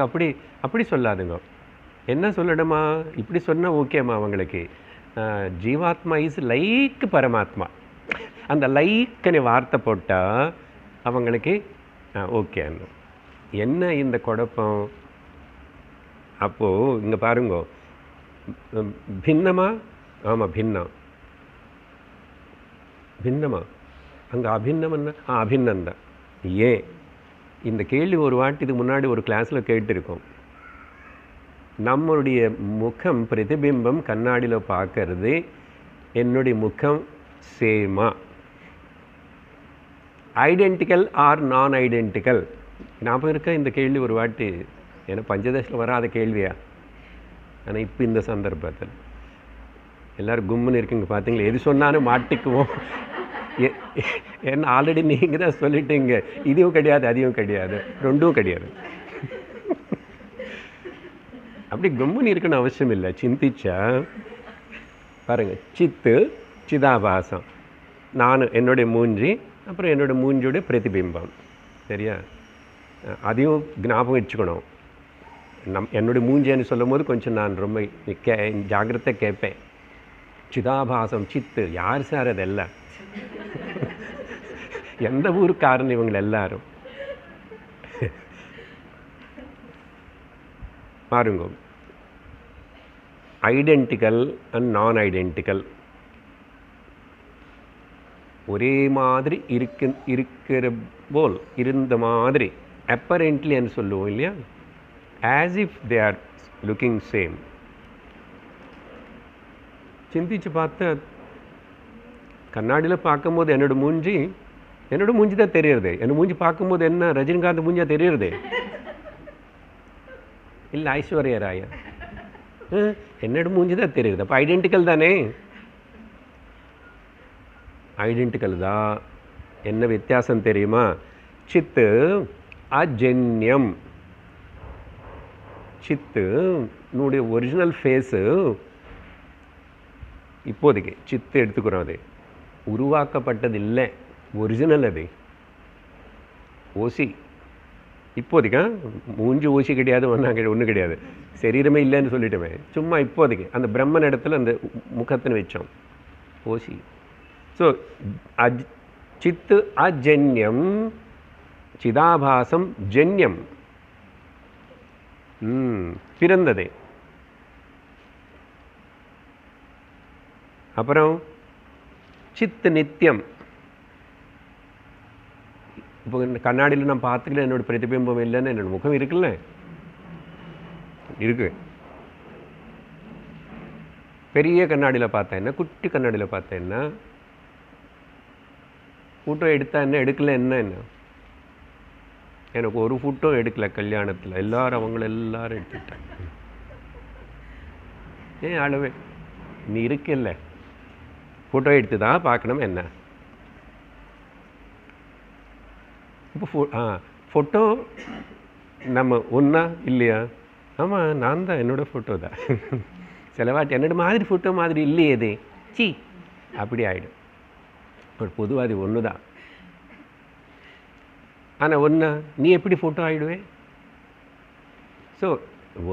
அப்படி சொல்லாதுங்க. என்ன சொல்லணுமா, இப்படி சொன்னால் ஓகேம்மா அவங்களுக்கு. ஜீவாத்மா இஸ் லைக் பரமாத்மா, அந்த லைக்குன்னு வார்த்தை போட்டால் அவங்களுக்கு ஓகே. என்ன இந்த குழப்பம்? அப்போது இங்கே பாருங்க, பின்னமா? ஆமாம், பின்னமா? அங்கே அபின்னம்னா அபின்னந்தான். ஏன் இந்த கேள்வி ஒரு வாட்டி இதுக்கு முன்னாடி ஒரு கிளாஸில் கேட்டிருக்கோம். நம்மளுடைய முகம் பிரதிபிம்பம் கண்ணாடியில் பார்க்கறது, என்னுடைய முகம் சேமா, ஐடென்டிக்கல் ஆர் நான் ஐடென்டிக்கல்? ஞாபகம் இருக்க இந்த கேள்வி ஒரு வாட்டி? ஏன்னா பஞ்சதசில் வராத கேள்வியா? ஆனால் இப்போ இந்த சந்தர்ப்பத்தில் எல்லோரும் கும்முன்னு இருக்குங்க. பார்த்தீங்களா, எது சொன்னாலும் மாட்டிக்குவோம். ஏன்னா ஆல்ரெடி நீங்கள் தான் சொல்லிட்டீங்க, இதுவும் கிடையாது அதையும் கிடையாது, ரெண்டும் கிடையாது. அப்படி கம்முன்னு இருக்கணும் அவசியம் இல்லை. சிந்திச்சா பாருங்கள், சித்து சிதாபாசம், நான் என்னுடைய மூஞ்சி, அப்புறம் என்னோடய மூஞ்சியோடைய பிரதிபிம்பம். சரியா? அதையும் ஞாபகம் வச்சுக்கணும். என்னுடைய மூஞ்சின்னு சொல்லும் போது கொஞ்சம் நான் ரொம்ப ஜாகிரதை கேட்பேன். சிதாபாசம், சித்து, யார் சார் அதெல்லாம்? எந்த ஊருக்காரன் இவங்க எல்லாரும்? பாருங்க, ஐடென்டிக்கல் அண்ட் நான் ஐடென்டிக்கல் ஒரே மாதிரி இருக்கிற போல், இருந்த மாதிரி அப்பரண்ட்லி என்று சொல்லுவோம் இல்லையா? As if they are looking same. சிந்திச்சு பார்த்து கண்ணாடியில் பார்க்கும்போது என்னோடய மூஞ்சி தான் தெரியுறது. என்னோட மூஞ்சி பார்க்கும்போது என்ன ரஜினிகாந்த் மூஞ்சியாக தெரியுறது இல்லை ஐஸ்வர்யா ராயா? என்னோட மூஞ்சி தான் தெரியுது. அப்போ ஐடென்டிக்கல் தானே? ஐடென்டிக்கல் தான். என்ன வித்தியாசம் தெரியுமா? சித்து அஜன்யம். சித்து என்னுடைய ஒரிஜினல் ஃபேஸு இப்போதைக்கு சித்து எடுத்துக்கிறோம், அது உருவாக்கப்பட்டது இல்லை, ஒரிஜினல். அது ஓசி. இப்போதைக்கு மூஞ்சி ஊசி கிடையாது, ஒன்றும் கிடையாது, சரீரமே இல்லைன்னு சொல்லிட்டோமே. சும்மா இப்போதைக்கு அந்த பிரம்மன் இடத்துல அந்த முகத்தின்னு வச்சோம், ஓசி. ஸோ சித்து அஜன்யம், சிதாபாசம் ஜன்யம், பிறந்தது. அப்புறம் சித்து நித்தியம். இப்போ கண்ணாடியில் நான் பார்த்துக்கல, என்னோட பிரதிபிம்பம் இல்லைன்னு என்னோட முகம் இருக்குல்ல, இருக்கு. பெரிய கண்ணாடியில் பார்த்தா என்ன, குட்டி கண்ணாடியில் பார்த்தா என்ன, ஃபோட்டோ எடுத்தா என்ன, எடுக்கல என்ன? எனக்கு ஒரு ஃபோட்டோ எடுக்கல கல்யாணத்தில், எல்லாரும் அவங்கள எல்லாரும் எடுத்துக்கிட்டாங்க. ஏன் அளவே நீ இருக்குல்ல, ஃபோட்டோ எடுத்து தான் பார்க்கணும் என்ன? இப்போ ஃபோட்டோ நம்ம ஒன்றா இல்லையா? ஆமாம், நான் தான், என்னோடய ஃபோட்டோ தான். சில வாட்டி என்னோட மாதிரி ஃபோட்டோ மாதிரி இல்லையே இது சி அப்படி ஆகிடும். பட் பொதுவாக அது ஒன்று தான். ஆனால் ஒன்றா நீ எப்படி ஃபோட்டோ ஆகிடுவே? ஸோ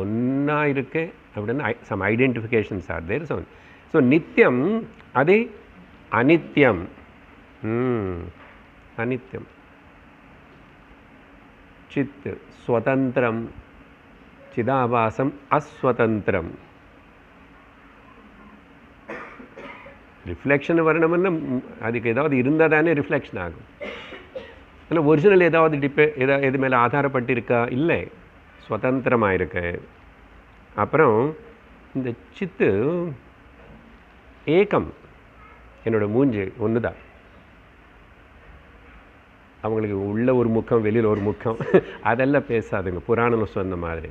ஒன்றா இருக்கு அப்படின்னா some identifications are there. So நித்தியம் அது அனித்யம். அனித்யம். சித் ஸ்வதந்திரம், சிதாபாசம் அஸ்வதந்திரம். ரிஃப்ளெக்ஷன் வரணும்னா அதுக்கு ஏதாவது இருந்தால் தானே ரிஃப்ளெக்ஷன் ஆகும். ஆனால் ஒரிஜினல் ஏதாவது எது மேலே ஆதாரப்பட்டு இருக்கா? இல்லை, சுதந்திரமாக இருக்கு. அப்புறம் இந்த சித்து ஏக்கம். என்னோட மூஞ்சி ஒன்று தான். அவங்களுக்கு உள்ள ஒரு முக்கம் வெளியில் ஒரு முக்கம் அதெல்லாம் பேசாதுங்க. புராணம் சொன்ன மாதிரி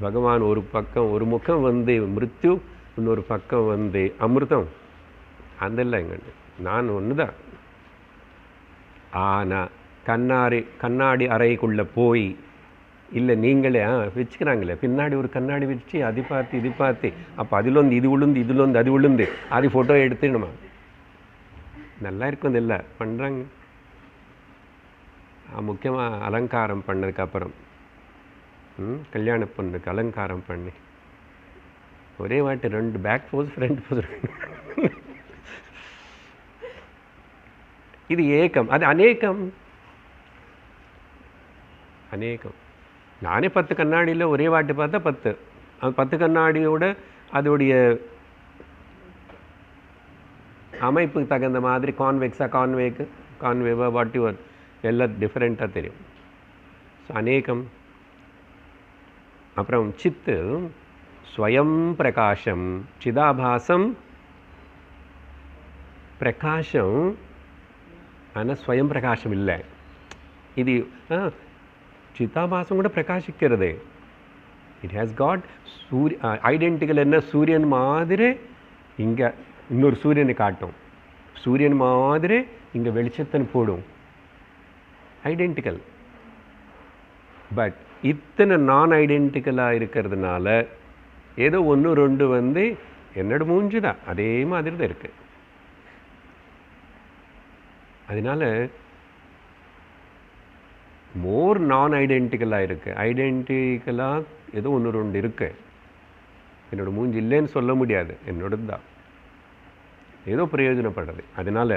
பகவான் ஒரு முக்கம் வந்து மிருத்யு, இன்னொரு பக்கம் வந்து அமிர்தம். அதெல்லாம் எங்க நான் ஒன்று தான். ஆனால் கண்ணாடி அறைக்குள்ளே போய் இல்லை நீங்களே வச்சுக்கிறாங்களே பின்னாடி ஒரு கண்ணாடி வச்சு அது பார்த்து இது பார்த்து அப்போ அதிலொந்து இது விழுந்து இதிலொந்து அது விழுந்து அது ஃபோட்டோ எடுத்துணுமா? நல்லா இருக்கும் இல்லை பண்ணுறாங்க. முக்கியமாக அலங்காரம் பண்ணதுக்கப்புறம் கல்யாண பொண்ணுக்கு அலங்காரம் பண்ணி ஒரே வாட்டி 2 பேக் போஸ் ஃப்ரண்ட் போஸ். இது ஏக்கம், அது அநேகம். நானே 10 கண்ணாடியில் ஒரே வாட்டி பார்த்தா 10. அது 10 கண்ணாடியோட அதோடைய அமைப்புக்கு தகுந்த மாதிரி கான்வெக்ஸா கான்வேவா வாட் யுவர் எல்லாம் டிஃப்ரெண்ட்டாக தெரியும். ஸோ அநேகம். அப்புறம் சித்து ஸ்வயம் பிரகாஷம், சிதாபாசம் பிரகாஷம். ஆனால் ஸ்வயம் பிரகாஷம் இல்லை. இது சிதாபாசம் கூட பிரகாசிக்கிறது. It has God identical. என்ன சூரியன் மாதிரி இங்கே இன்னொரு சூரியனை காட்டும், சூரியன் மாதிரி இங்கே வெளிச்சத்தன் போடும். ஐடென்டிக்கல். பட் இத்தனை நான் ஐடென்டிக்கலாக இருக்கிறதுனால ஏதோ 1 2 வந்து என்னோட மூஞ்சி தான் அதே மாதிரி தான் இருக்குது. அதனால மோர் நான் ஐடென்டிக்கலாக இருக்குது. ஐடென்டிக்கலாக ஏதோ 1 2 இருக்கு. என்னோட மூஞ்சி இல்லைன்னு சொல்ல முடியாது, என்னோடது தான். ஏதோ பிரயோஜனப்படுறது. அதனால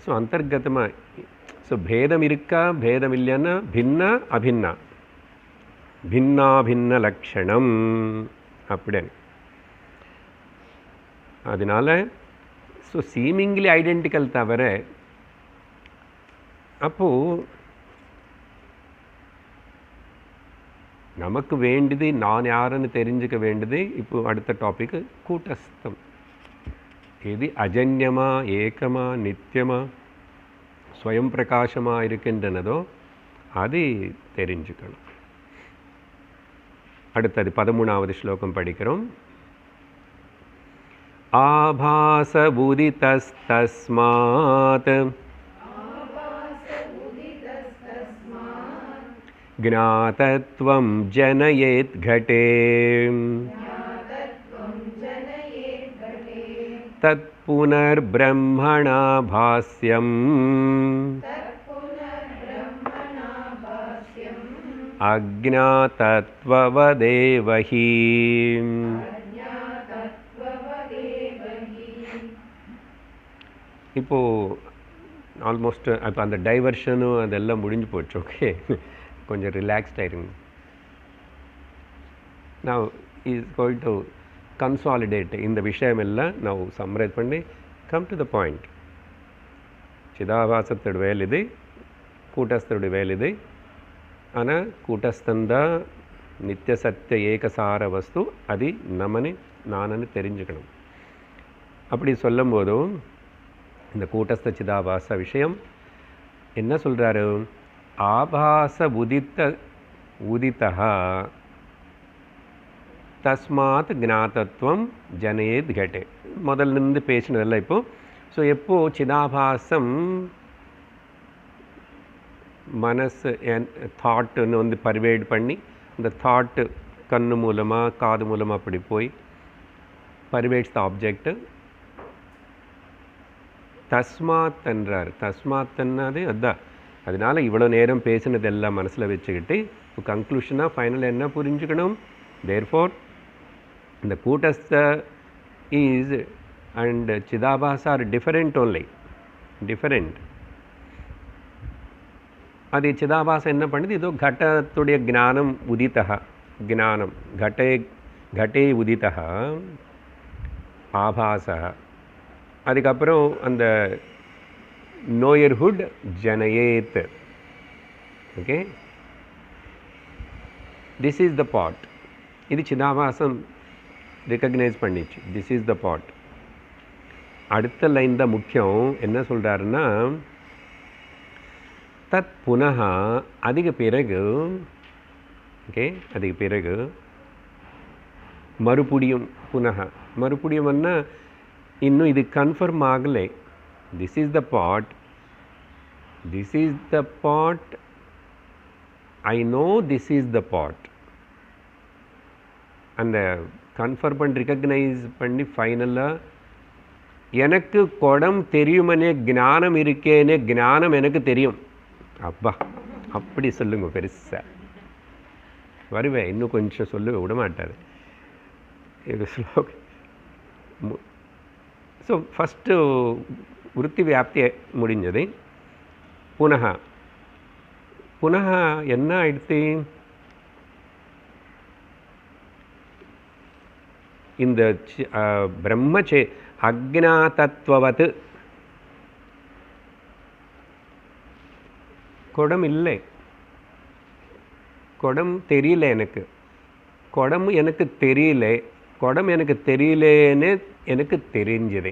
ஸோ அந்தர்கதமாக ஸோ பேதம் இருக்கா, பேதம் இல்லைன்னா பின்னா அபின்னா, பின்னா லக்ஷணம் அப்படின்னு. அதனால ஸோ சீமிங்லி ஐடென்டிக்கல் தவிர அப்போது நமக்கு வேண்டியது நான் யாருன்னு தெரிஞ்சுக்க வேண்டியது. இப்போ அடுத்த டாபிக் கூட்டஸ்தம். இது அஜன்யமா, ஏகமா, நித்தியமா, ஸ்வயம் பிரகாசமாக இருக்கின்றனதோ அது தெரிஞ்சுக்கணும். அடுத்தது 13வது ஸ்லோகம் படிக்கிறோம். ஆபாச உதிதஸ்தஸ்மாத் ஞாதத்வம் ஜனயேத் घटे தத் புனர்பிரம்மணா பாஸ்யம் அஜ்ஞாதத்வவதேவஹி. இப்போது ஆல்மோஸ்ட் இப்போ அந்த டைவர்ஷனும் அதெல்லாம் முடிஞ்சு போச்சு. ஓகே, கொஞ்சம் ரிலாக்ஸ்ட் ஆயிருங்க. நான் இஸ் கோயிங் டு கன்சாலிடேட் இந்த விஷயமெல்லாம் ನಾವು சம்மரைஸ் பண்ணி கம் டு த பாயிண்ட். ಚಿದಾಭಾಸத்தோட வேலை இது, கூட்டஸ்தோட வேலை இது. ஆனால் கூட்டஸ்தந்தா நித்திய சத்திய ஏகசார வஸ்து, அது நம்மனே நானன்னு தெரிஞ்சுக்கணும். அப்படி சொல்லும் போதும் இந்த கூட்டஸ்த சிதாபாச விஷயம் என்ன சொல்கிறாரு? ஆபாச உதித்தா தஸ்மாத் ஞாதத்வம் ஜனயேத் घटे. முதல்லேருந்து பேசினதெல்லாம் இப்போது. ஸோ எப்போது சிதாபாசம் மனசு தாட்டுன்னு வந்து பர்வேட் பண்ணி அந்த தாட்டு கண்ணு மூலமாக காது மூலமாக அப்படி போய் பர்வேட்ஸ் த ஆப்ஜெக்ட். தஸ்மாத் என்றார். தஸ்மாத்ன்னாது அதுதான். அதனால் இவ்வளோ நேரம் பேசினதெல்லாம் மனசில் வச்சுக்கிட்டு இப்போ கன்க்ளூஷனாக ஃபைனல் என்ன புரிஞ்சுக்கணும்? தேர்ஃபோர் இந்த கூட்டஸ்த இஸ் அண்ட் சிதாபாஸ் ஆர் டிஃபரெண்ட் ஓன்லி, டிஃபரெண்ட். அது சிதாபாசம் என்ன பண்ணுது? இதோ கடத்துடைய ஞானம் உதித்தா, ஞானம் கடே கடே உதித்தா ஆபாசா. அதுக்கப்புறம் அந்த நோயர்ஹுட் ஜனயேத். ஓகே, திஸ் இஸ் த பாட். இது சிதாபாசம் ரெக்கக்னைஸ் பண்ணிச்சு. திஸ் இஸ் த பாட். அடுத்த லைன் தான் முக்கியம். என்ன சொல்கிறாருன்னா, தத் புனः அதுக்கு பிறகு, ஓகே, அதுக்கு பிறகு மறுபடியும் புனः மறுபடியும்னா இன்னும் இது கன்ஃபர்ம் ஆகலை. This is the pot, this is the pot, I know this is the pot. அந்த கன்ஃபர்ம் பண்ணி ரெக்கக்னைஸ் பண்ணி ஃபைனலாக எனக்கு குடம் தெரியுமனே, ஞானம் இருக்கேனே, ஞானம் எனக்கு தெரியும். அப்பா அப்படி சொல்லுங்க, பெருசாக வருவேன், இன்னும் கொஞ்சம் சொல்லுவேன், விட மாட்டார் இது ஸ்லோகம். ஸோ ஃபஸ்ட்டு விருத்தி வியாப்தி முடிஞ்சது. புனः புனः என்ன ஆயிடுத்து? இந்த பிரம்மச்சே அக்ஞாதத்வவத் குடம் இல்லை, குடம் தெரியல எனக்கு, குடம் எனக்கு தெரியல, குடம் எனக்கு தெரியலேன்னு எனக்கு தெரிஞ்சது.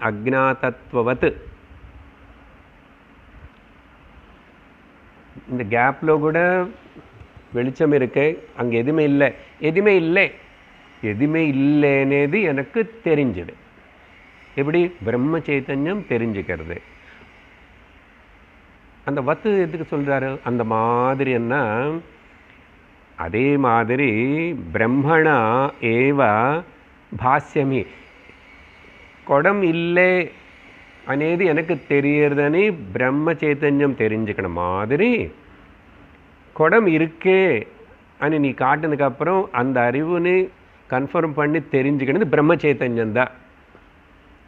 அக்ஞாதத்வவத். இந்த கேப்பில் கூட வெளிச்சம் இருக்கு, அங்கே எதுவுமே இல்லை, எதுவுமே இல்லை, எதுவுமே இல்லைன்னது எனக்கு தெரிஞ்சது. எப்படி? பிரம்ம சைத்தன்யம் தெரிஞ்சுக்கிறது. அந்த வத்து எதுக்கு சொல்கிறாரு? அந்த மாதிரி என்ன, அதே மாதிரி பிரம்மணா ஏவ பாஸ்யமி, குடம் இல்லை అనేది எனக்கு தெரியறதுன்னு பிரம்ம சைத்தன்யம் தெரிஞ்சுக்கிற மாதிரி குடம் இருக்கே అని நீ காட்டினதுக்கப்புறம் அந்த அறிவுன்னு கன்ஃபார்ம் பண்ணி தெரிஞ்சுக்கினது பிரம்ம சைத்தன்யம் தான்.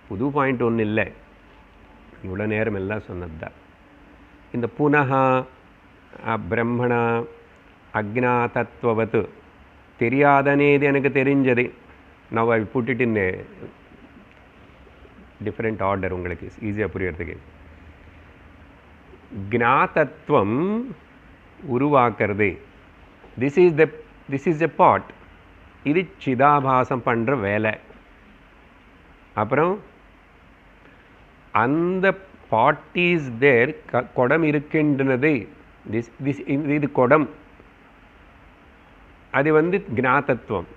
புது பாயிண்ட் ஒன்றும் இல்லை, இவ்வளோ நேரம் எல்லாம் சொன்னது தான். இந்த புனः பிரம்மண அக்ஞாதத்வவத் தெரியாதனேது எனக்கு தெரிஞ்சது. Now I put it in different order, உங்களுக்கு ஈஸியாக புரியறதுக்கு. ஞாதத்துவம் உருவாக்குறது, திஸ் இஸ் எ பாட். இது சிதாபாசம் பண்ணுற வேலை. அப்புறம் அந்த பாட் இஸ் தேர், குடம் இருக்கின்றது, இது குடம், அது வந்து ஞாதத்துவம்.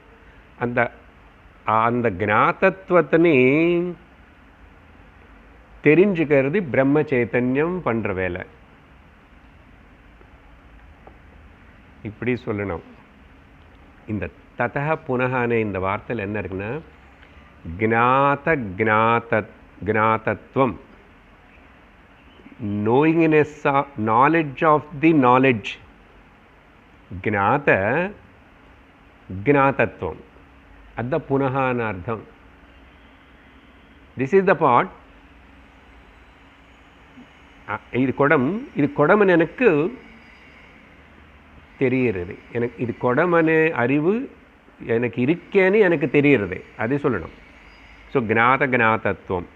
அந்த அந்த ஞாதத்துவத்தினை தெரிஞ்சுக்கிறது பிரம்ம சைத்தன்யம் பண்ணுற வேலை. இப்படி சொல்லணும். இந்த ததः புனःனே இந்த வார்த்தையில் என்ன இருக்குன்னா, ஞாதத்துவம், knowingness, knowledge of the knowledge, ஞாதத்துவம், அதுதான் புனःன்னு அர்த்தம். திஸ் இஸ் த பாட். இது குடம், இது குடம்னு எனக்கு தெரிகிறது, எனக்கு இது குடமனு அறிவு எனக்கு இருக்கேன்னு எனக்கு தெரிகிறது, அது சொல்லணும். ஸோ ஞாதத்துவம்.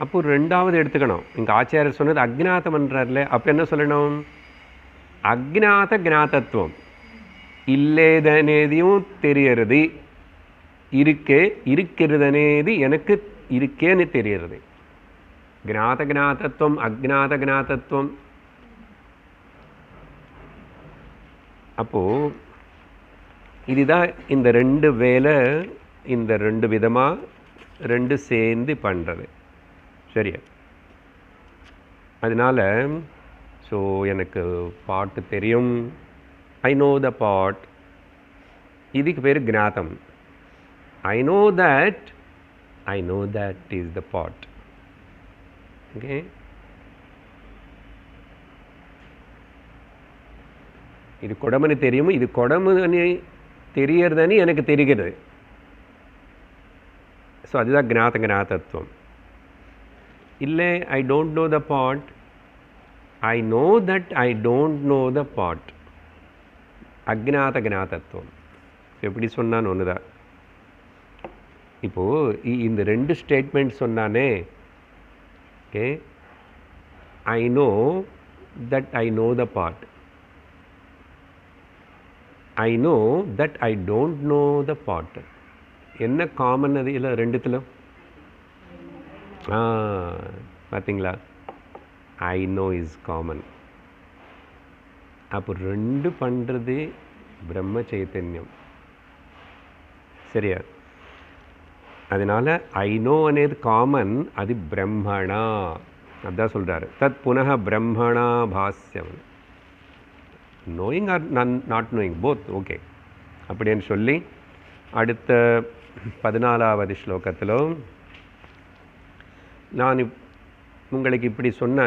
அப்போ ரெண்டாவது எடுத்துக்கணும். இங்கே ஆச்சாரியர் சொன்னது அக்ஞாதம்ன்றார்ல, அப்போ என்ன சொல்லணும்? ஞாதத்துவம் இல்லேதனேதையும் தெரியறது, இருக்கிறதனேது எனக்கு இருக்கேன்னு தெரிகிறது. ஞாதத்துவம் அக்ஞாதத்துவம். அப்போது இதுதான் இந்த ரெண்டு வேலை, இந்த ரெண்டு விதமாக ரெண்டு சேர்ந்து பண்ணுறது. சரியா? அதனால் ஸோ எனக்கு பாட்டு தெரியும், ஐ நோ த பாட், இதுக்கு பேர் ஞாதம். I know that is the pot. Okay, இது குடமனு தெரியும், இது குடமனு தெரியறதுன்னு எனக்கு தெரிகிறது. ஸோ அதுதான் ஞாதத்துவம். இல்லை, I don't know the pot, I know that I don't know the pot. ஞாதத்துவம். எப்படி சொன்னான்னு ஒன்று தான். இப்போது இந்த ரெண்டு ஸ்டேட்மெண்ட் சொன்னானே, okay, I know that I know the pot, I know that I don't know the pot. என்ன காமன் அது இல்லை ரெண்டுத்தில்? பார்த்தீங்களா, ஐ நோ இஸ் காமன். அப்போ ரெண்டு பண்ணுறது பிரம்ம சைத்தன்யம். சரியா? அதனால் ஐ நோ అనేది காமன், அது பிரம்மணா. அதுதான் சொல்கிறாரு, தத் புனः பிரம்மணா பாஸ்யம். Knowing or not knowing, both okay அப்படின்னு சொல்லி அடுத்த 14வது ஸ்லோகத்தில் நான் உங்களுக்கு இப்படி சொன்ன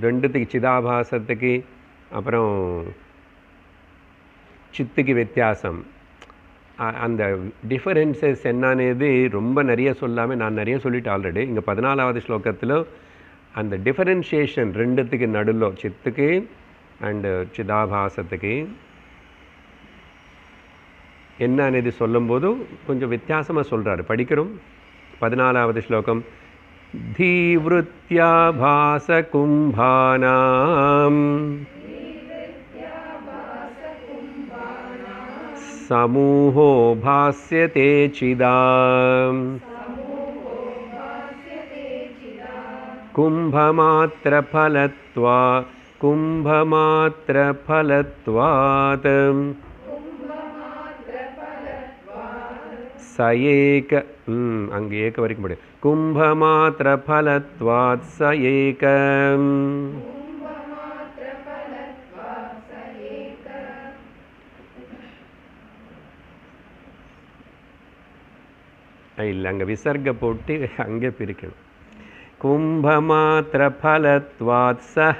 ரெண்டுத்துக்கு, சிதாபாசத்துக்கு அப்புறம் சித்துக்கு வித்தியாசம், அந்த டிஃபரன்சஸ் என்னன்னு ரொம்ப நிறைய சொல்லாமல் நான் நிறைய சொல்லிட்டு ஆல்ரெடி. இங்கே 14வது ஸ்லோகத்தில் அந்த டிஃபரன்ஷியேஷன் ரெண்டுத்துக்கு நடுவில், சித்துக்கு அண்டு சிதாபாசத்துக்கு என்னன்னு சொல்லும்போது கொஞ்சம் வித்தியாசமாக சொல்கிறாரு. படிக்கிறோம் 14வது ஸ்லோகம். தீவ்ருத்யா பாச கும்பானாம் समूहो भास्यते चिदाम् कुम्भमात्रफलत्वात् स एक अंगे एक वरिक पड़े कुम्भमात्रफलत्वात् स एक இல்லை, அங்கே விசர்க போட்டு அங்கே பிரிக்கணும். கும்பமாத்திரஃபலத்வாத் சஹ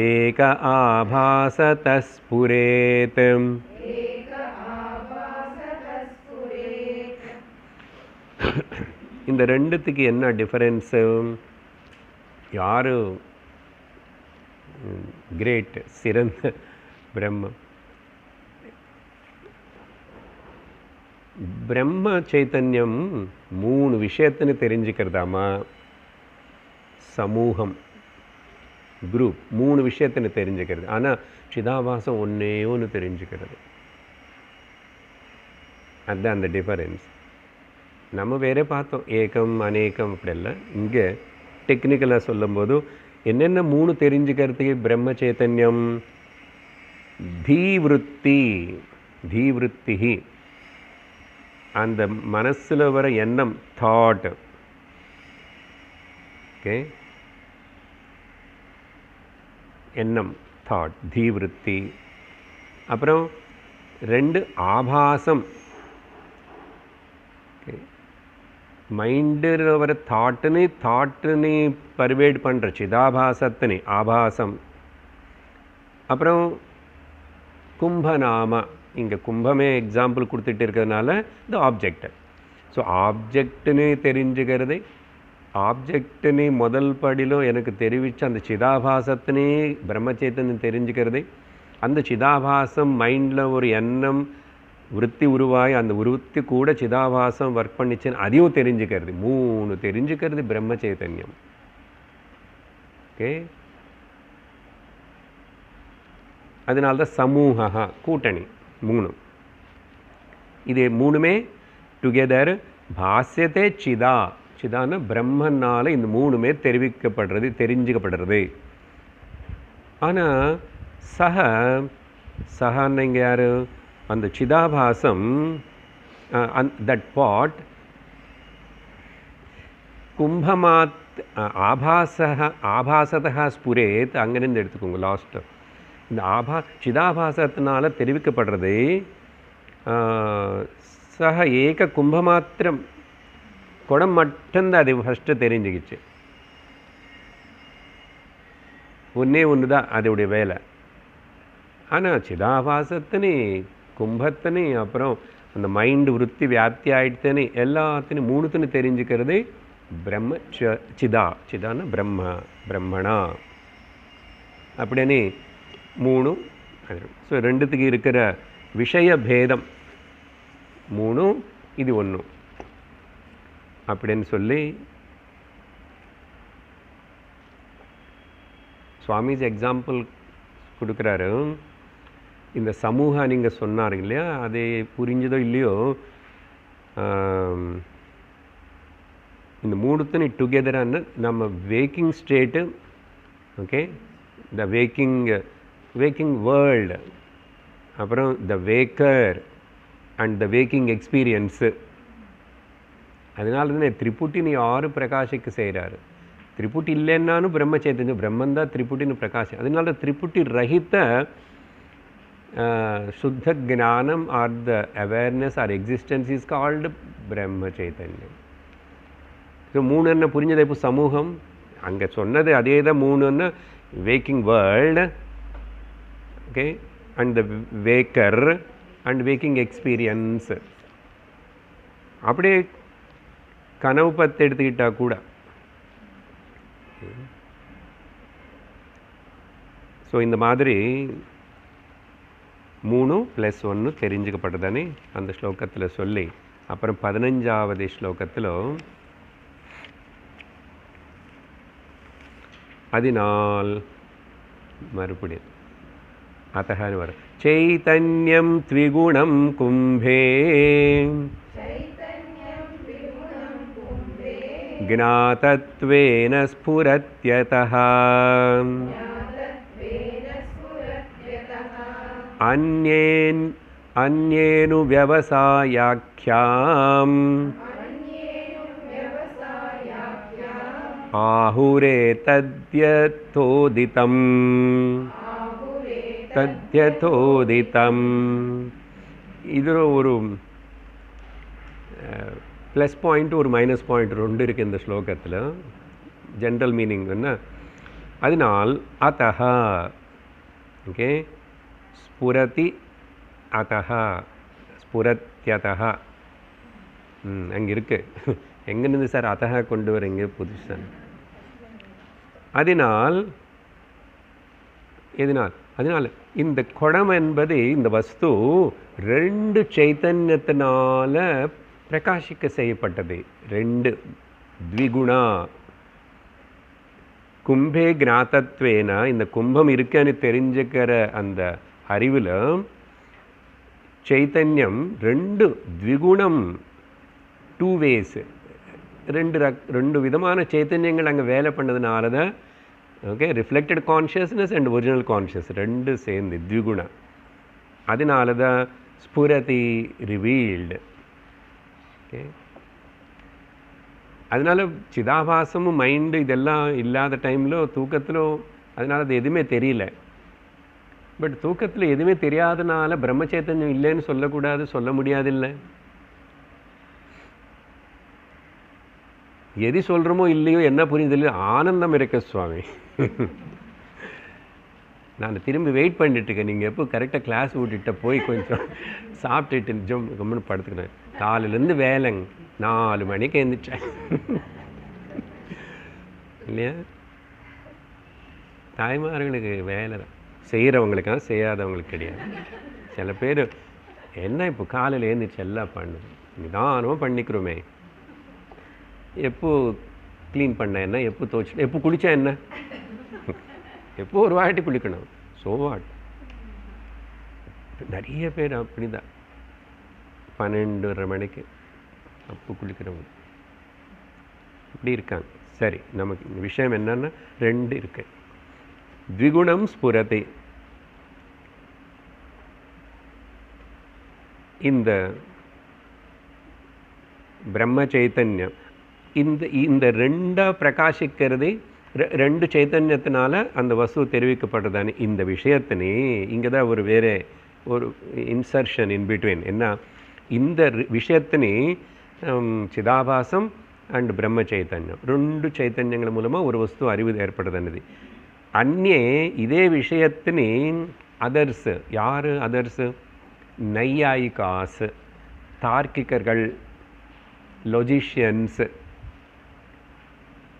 ஏக ஆபாசதः ஸ்புரேத். இந்த ரெண்டுத்துக்கு என்ன டிஃபரன்ஸு? யார் கிரேட், சிறந்த பிரம்மம்? பிரம்ம சைத்தன்யம் 3 விஷயத்தின்னு தெரிஞ்சுக்கிறதாமா, சமூகம் குரூப் 3 விஷயத்தின்னு தெரிஞ்சுக்கிறது. ஆனால் சிதாபாசம் ஒன்றே ஒன்று தெரிஞ்சுக்கிறது. அதுதான் அந்த டிஃபரன்ஸ். நம்ம வேறே பார்த்தோம், ஏகம் அநேகம் அப்படியெல்லாம். இங்கே டெக்னிக்கலாக சொல்லும்போது என்னென்ன 3 தெரிஞ்சுக்கிறதுக்கு பிரம்ம சைத்தன்யம்? தீவிருத்தி, அந்த மனசில் வர எண்ணம், தாட். ஓகே, எண்ணம், தாட், தீவிருத்தி. அப்புறம் 2 ஆபாசம். ஓகே, மைண்டில் வர தாட்டுன்னு பர்வேட் பண்ணுற சிதாபாசத்துன்னு ஆபாசம். அப்புறம் கும்பநாம, இங்கே கும்பமே எக்ஸாம்பிள் கொடுத்துட்டு இருக்கிறதுனால இந்த ஆப்ஜெக்ட். ஸோ ஆப்ஜெக்டுன்னு தெரிஞ்சுக்கிறது, ஆப்ஜெக்டுன்னு முதல் படியிலும் எனக்கு தெரிவித்த அந்த சிதாபாசத்தினே பிரம்மச்சேத்தன் தெரிஞ்சுக்கிறது. அந்த சிதாபாசம் மைண்டில் ஒரு எண்ணம் விருத்தி உருவாகி அந்த விருத்தி கூட சிதாபாசம் ஒர்க் பண்ணிச்சுன்னு அதையும் தெரிஞ்சுக்கிறது. 3 தெரிஞ்சுக்கிறது பிரம்ம சைத்தன்யம். ஓகே, அதனால்தான் சமூக, கூட்டணி 3. இது 3மே டுகெதர் பாஸ்யத்தை சிதா. சிதான பிரம்மனால் இந்த 3மே தெரிஞ்சுக்கப்படுறது. ஆனால் சஹன்னு இங்கே யார்? அந்த சிதாபாசம், தட் பாட் கும்பமாத் ஆபாசதா ஸ்புரேத் அங்கேருந்து எடுத்துக்கோங்க லாஸ்ட்டு. இந்த சிதாபாசத்தினால தெரிவிக்கப்படுறது சக ஏக கும்பமாத்திரம் குடம் மட்டும்தான் அது ஃபஸ்ட்டு தெரிஞ்சுக்கிச்சு. ஒன்றே ஒன்று தான் அதோடைய வேலை. ஆனால் சிதாபாசத்தினி கும்பத்தினி அப்புறம் அந்த மைண்டு விருத்தி வியாப்தி ஆயிடுத்தனி எல்லாத்திനും மூணுத்தினு தெரிஞ்சுக்கிறது பிரம்ம சிதான்னா பிரம்மணா அப்படின்னு மூணு. ஸோ ரெண்டுத்துக்கு இருக்கிற விஷய பேதம் மூணு, இது ஒன்று அப்படின்னு சொல்லி சுவாமிஜி எக்ஸாம்பிள் கொடுக்குறாரு. இந்த சமூகம் நீங்கள் சொன்னார் இல்லையா, அது புரிஞ்சதோ இல்லையோ, இந்த மூணுத்தனி டுகெதரான நம்ம waking state, okay, the waking world, அப்புறம் the waker and the waking experience. அதனால தானே திரிபுட்டின்னு யாரு பிரகாஷிக்க செய்கிறாரு. திரிபுட்டி இல்லைன்னாலும் பிரம்ம சைத்தன்யம், பிரம்மந்தான் திரிபுட்டின்னு பிரகாஷம். அதனால திரிபுட்டி ரஹித சுத்த ஞானம் are the awareness or existence is called பிரம்ம சைத்தன்யம். ஸோ மூணு என்ன புரிஞ்சது இப்போ சமூகம் அங்கே சொன்னது அதே தான். மூணுன்னா waking world, okay, and the waker and waking experience. அப்படியே கனவு பத்து எடுத்துக்கிட்டால் கூட. ஸோ இந்த மாதிரி 3 + 1 தெரிஞ்சுக்கப்பட்டதானே அந்த ஸ்லோகத்தில் சொல்லி, அப்புறம் 15வது ஸ்லோகத்தில் அதனால் மறுபடியும் அத்தகான்னு வரும். சைதன்யம் த்விகுணம் கும்பே ज्ञातत्वेन स्फुरत्यतः अन्येनु व्यवसायाख्याम् आहुरेतद्यथोदितम् இதில் ஒரு ப்ளஸ் பாயிண்ட் ஒரு மைனஸ் பாயிண்ட் ரெண்டு இருக்குது இந்த ஸ்லோகத்தில். ஜென்ரல் மீனிங் என்ன, அதனால் அத்தஹ, ஓகே, ஸ்புரதி அத்தஹ ஸ்புரத்யதஹ, அங்கே இருக்குது. எங்கேருந்து சார் அத்தஹ கொண்டு வரீங்க புதுசாக? அதனால் இந்த குடம் என்பது இந்த வஸ்து ரெண்டு சைத்தன்யத்தினால பிரகாசிக்க செய்யப்பட்டது. ரெண்டு த்விகுணா கும்பே ஞாதத்வேன, இந்த கும்பம் இருக்குன்னு தெரிஞ்சுக்கிற அந்த அறிவில் சைத்தன்யம் ரெண்டு த்விகுணம், 2 ways, ரெண்டு விதமான சைத்தன்யங்கள் அங்கே வேலை பண்ணதுனால தான், okay, reflected consciousness and original conscious ரெண்டு சேர்ந்து த்விகுணா. அதனால தான் ஸ்புரதி ரிவீல்டு. ஓகே, அதனால் சிதாபாசமும் மைண்டு இதெல்லாம் இல்லாத டைமில் தூக்கத்தில் அதனால் அது எதுவுமே தெரியல. பட் தூக்கத்தில் எதுவுமே தெரியாதனால பிரம்மச்சைத்தன்யம் இல்லைன்னு சொல்லக்கூடாது, சொல்ல முடியாதில்லை. எது சொல்கிறோமோ இல்லையோ என்ன புரியுதில்லையோ ஆனந்தம் இருக்க சுவாமி. நான் திரும்பி வெயிட் பண்ணிட்டுருக்கேன். நீங்கள் எப்போ கரெக்டாக கிளாஸ் விட்டுட்ட போய் கொஞ்சம் சாப்பிட்டுட்டு கம்முன்னு படுத்துக்கிறேன். காலையிலேருந்து வேலைங்க, 4 மணிக்கு எழுந்திரிச்சேன் இல்லையா? தாய்மார்களுக்கு வேலை தான், செய்கிறவங்களுக்கா செய்யாதவங்களுக்கு கிடையாது. சில பேர் என்ன இப்போ காலையில் எழுந்திரிச்சு எல்லாம் பண்ணுது, நிதானமாக பண்ணிக்கிறோமே. எப்போ க்ளீன் பண்ண என்ன, எப்போ துவைச்சு, எப்போ குளித்தா என்ன, எப்போ ஒரு வாட்டி குளிக்கணும், ஸோ வாட். நிறைய பேர் அப்படி தான் 12:30 மணிக்கு அப்போ குளிக்கிறவங்க இப்படி இருக்காங்க. சரி, நமக்கு விஷயம் என்னன்னா ரெண்டு இருக்கு. த்விகுணம் ஸ்புரதி, இந்த பிரம்ம சைத்தன்யம் இந்த இந்த ரெண்டாக பிரகாசிக்கிறது ரெண்டு சைத்தன்யத்தினால அந்த வஸ்து தெரிவிக்கப்படுறதானே இந்த விஷயத்தினே. இங்கே தான் ஒரு வேறு ஒரு இன்சர்ஷன் இன் பிட்வீன். என்ன, இந்த விஷயத்தினே சிதாபாசம் அண்ட் பிரம்ம சைத்தன்யம், ரெண்டு சைத்தன்யங்கள் மூலமாக ஒரு வஸ்து அறிவு ஏற்படுதுன்னது. அந்நே இதே விஷயத்தினே அதர்ஸு, யார் அதர்ஸு? நையாயிகாஸ், தார்க்கிகர்கள், லொஜிஷியன்ஸ்.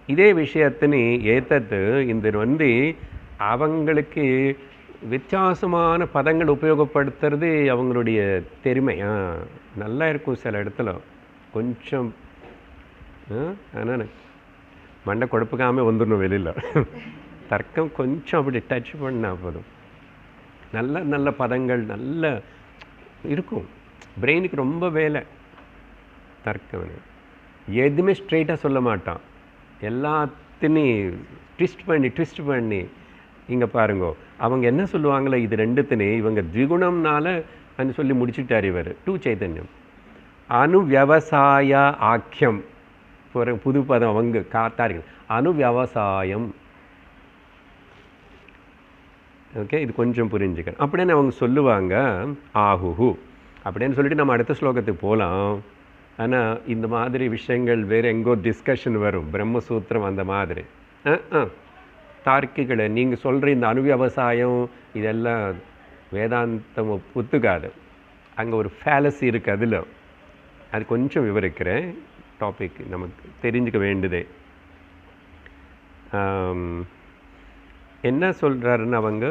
இதே விஷயத்தினே ஏத்தத்து இந்த அவங்களுக்கு வித்தியாசமான பதங்கள் உபயோகப்படுத்துறது அவங்களுடைய திறமை. நல்லா இருக்கும் சில இடத்துல கொஞ்சம், ஆனால் மண்டை குழப்புக்காமல் வந்துடணும் வெளியில். தர்க்கம் கொஞ்சம் அப்படி டச் பண்ணால் போதும். நல்ல நல்ல பதங்கள் நல்ல இருக்கும். பிரெயினுக்கு ரொம்ப வேலை. தர்க்கம் எதுவுமே ஸ்ட்ரெயிட்டாக சொல்ல மாட்டான், எல்லாத்தையும் ட்விஸ்ட் பண்ணி. இங்கே பாருங்க, அவங்க என்ன சொல்லுவாங்களே, இது ரெண்டுத்தினே இவங்க த்விகுணம்னால சொல்லி முடிச்சுட்டார் இவர். டூ சைத்தன்யம் அணுவியவசாய ஆக்கியம், புது பதம் அவங்க காத்தார்கள், அணுவியவசாயம். ஓகே, இது கொஞ்சம் புரிஞ்சுக்கணும். அப்படின்னு அவங்க சொல்லுவாங்க ஆஹுஹு அப்படின்னு சொல்லிட்டு நம்ம அடுத்த ஸ்லோகத்துக்கு போகலாம். ஆனால் இந்த மாதிரி விஷயங்கள் வேறு எங்கோ டிஸ்கஷன் வரும், பிரம்மசூத்திரம் அந்த மாதிரி. தார்க்கிகளை நீங்கள் சொல்கிற இந்த அணுவியவசாயம் இதெல்லாம் வேதாந்தம் ஒத்துக்காது. அங்கே ஒரு ஃபேலசி இருக்குது, அதில் அது கொஞ்சம் விவரிக்கிறேன். டாபிக் நமக்கு தெரிஞ்சுக்க வேண்டியதே. என்ன சொல்கிறாருன்னு அவங்க,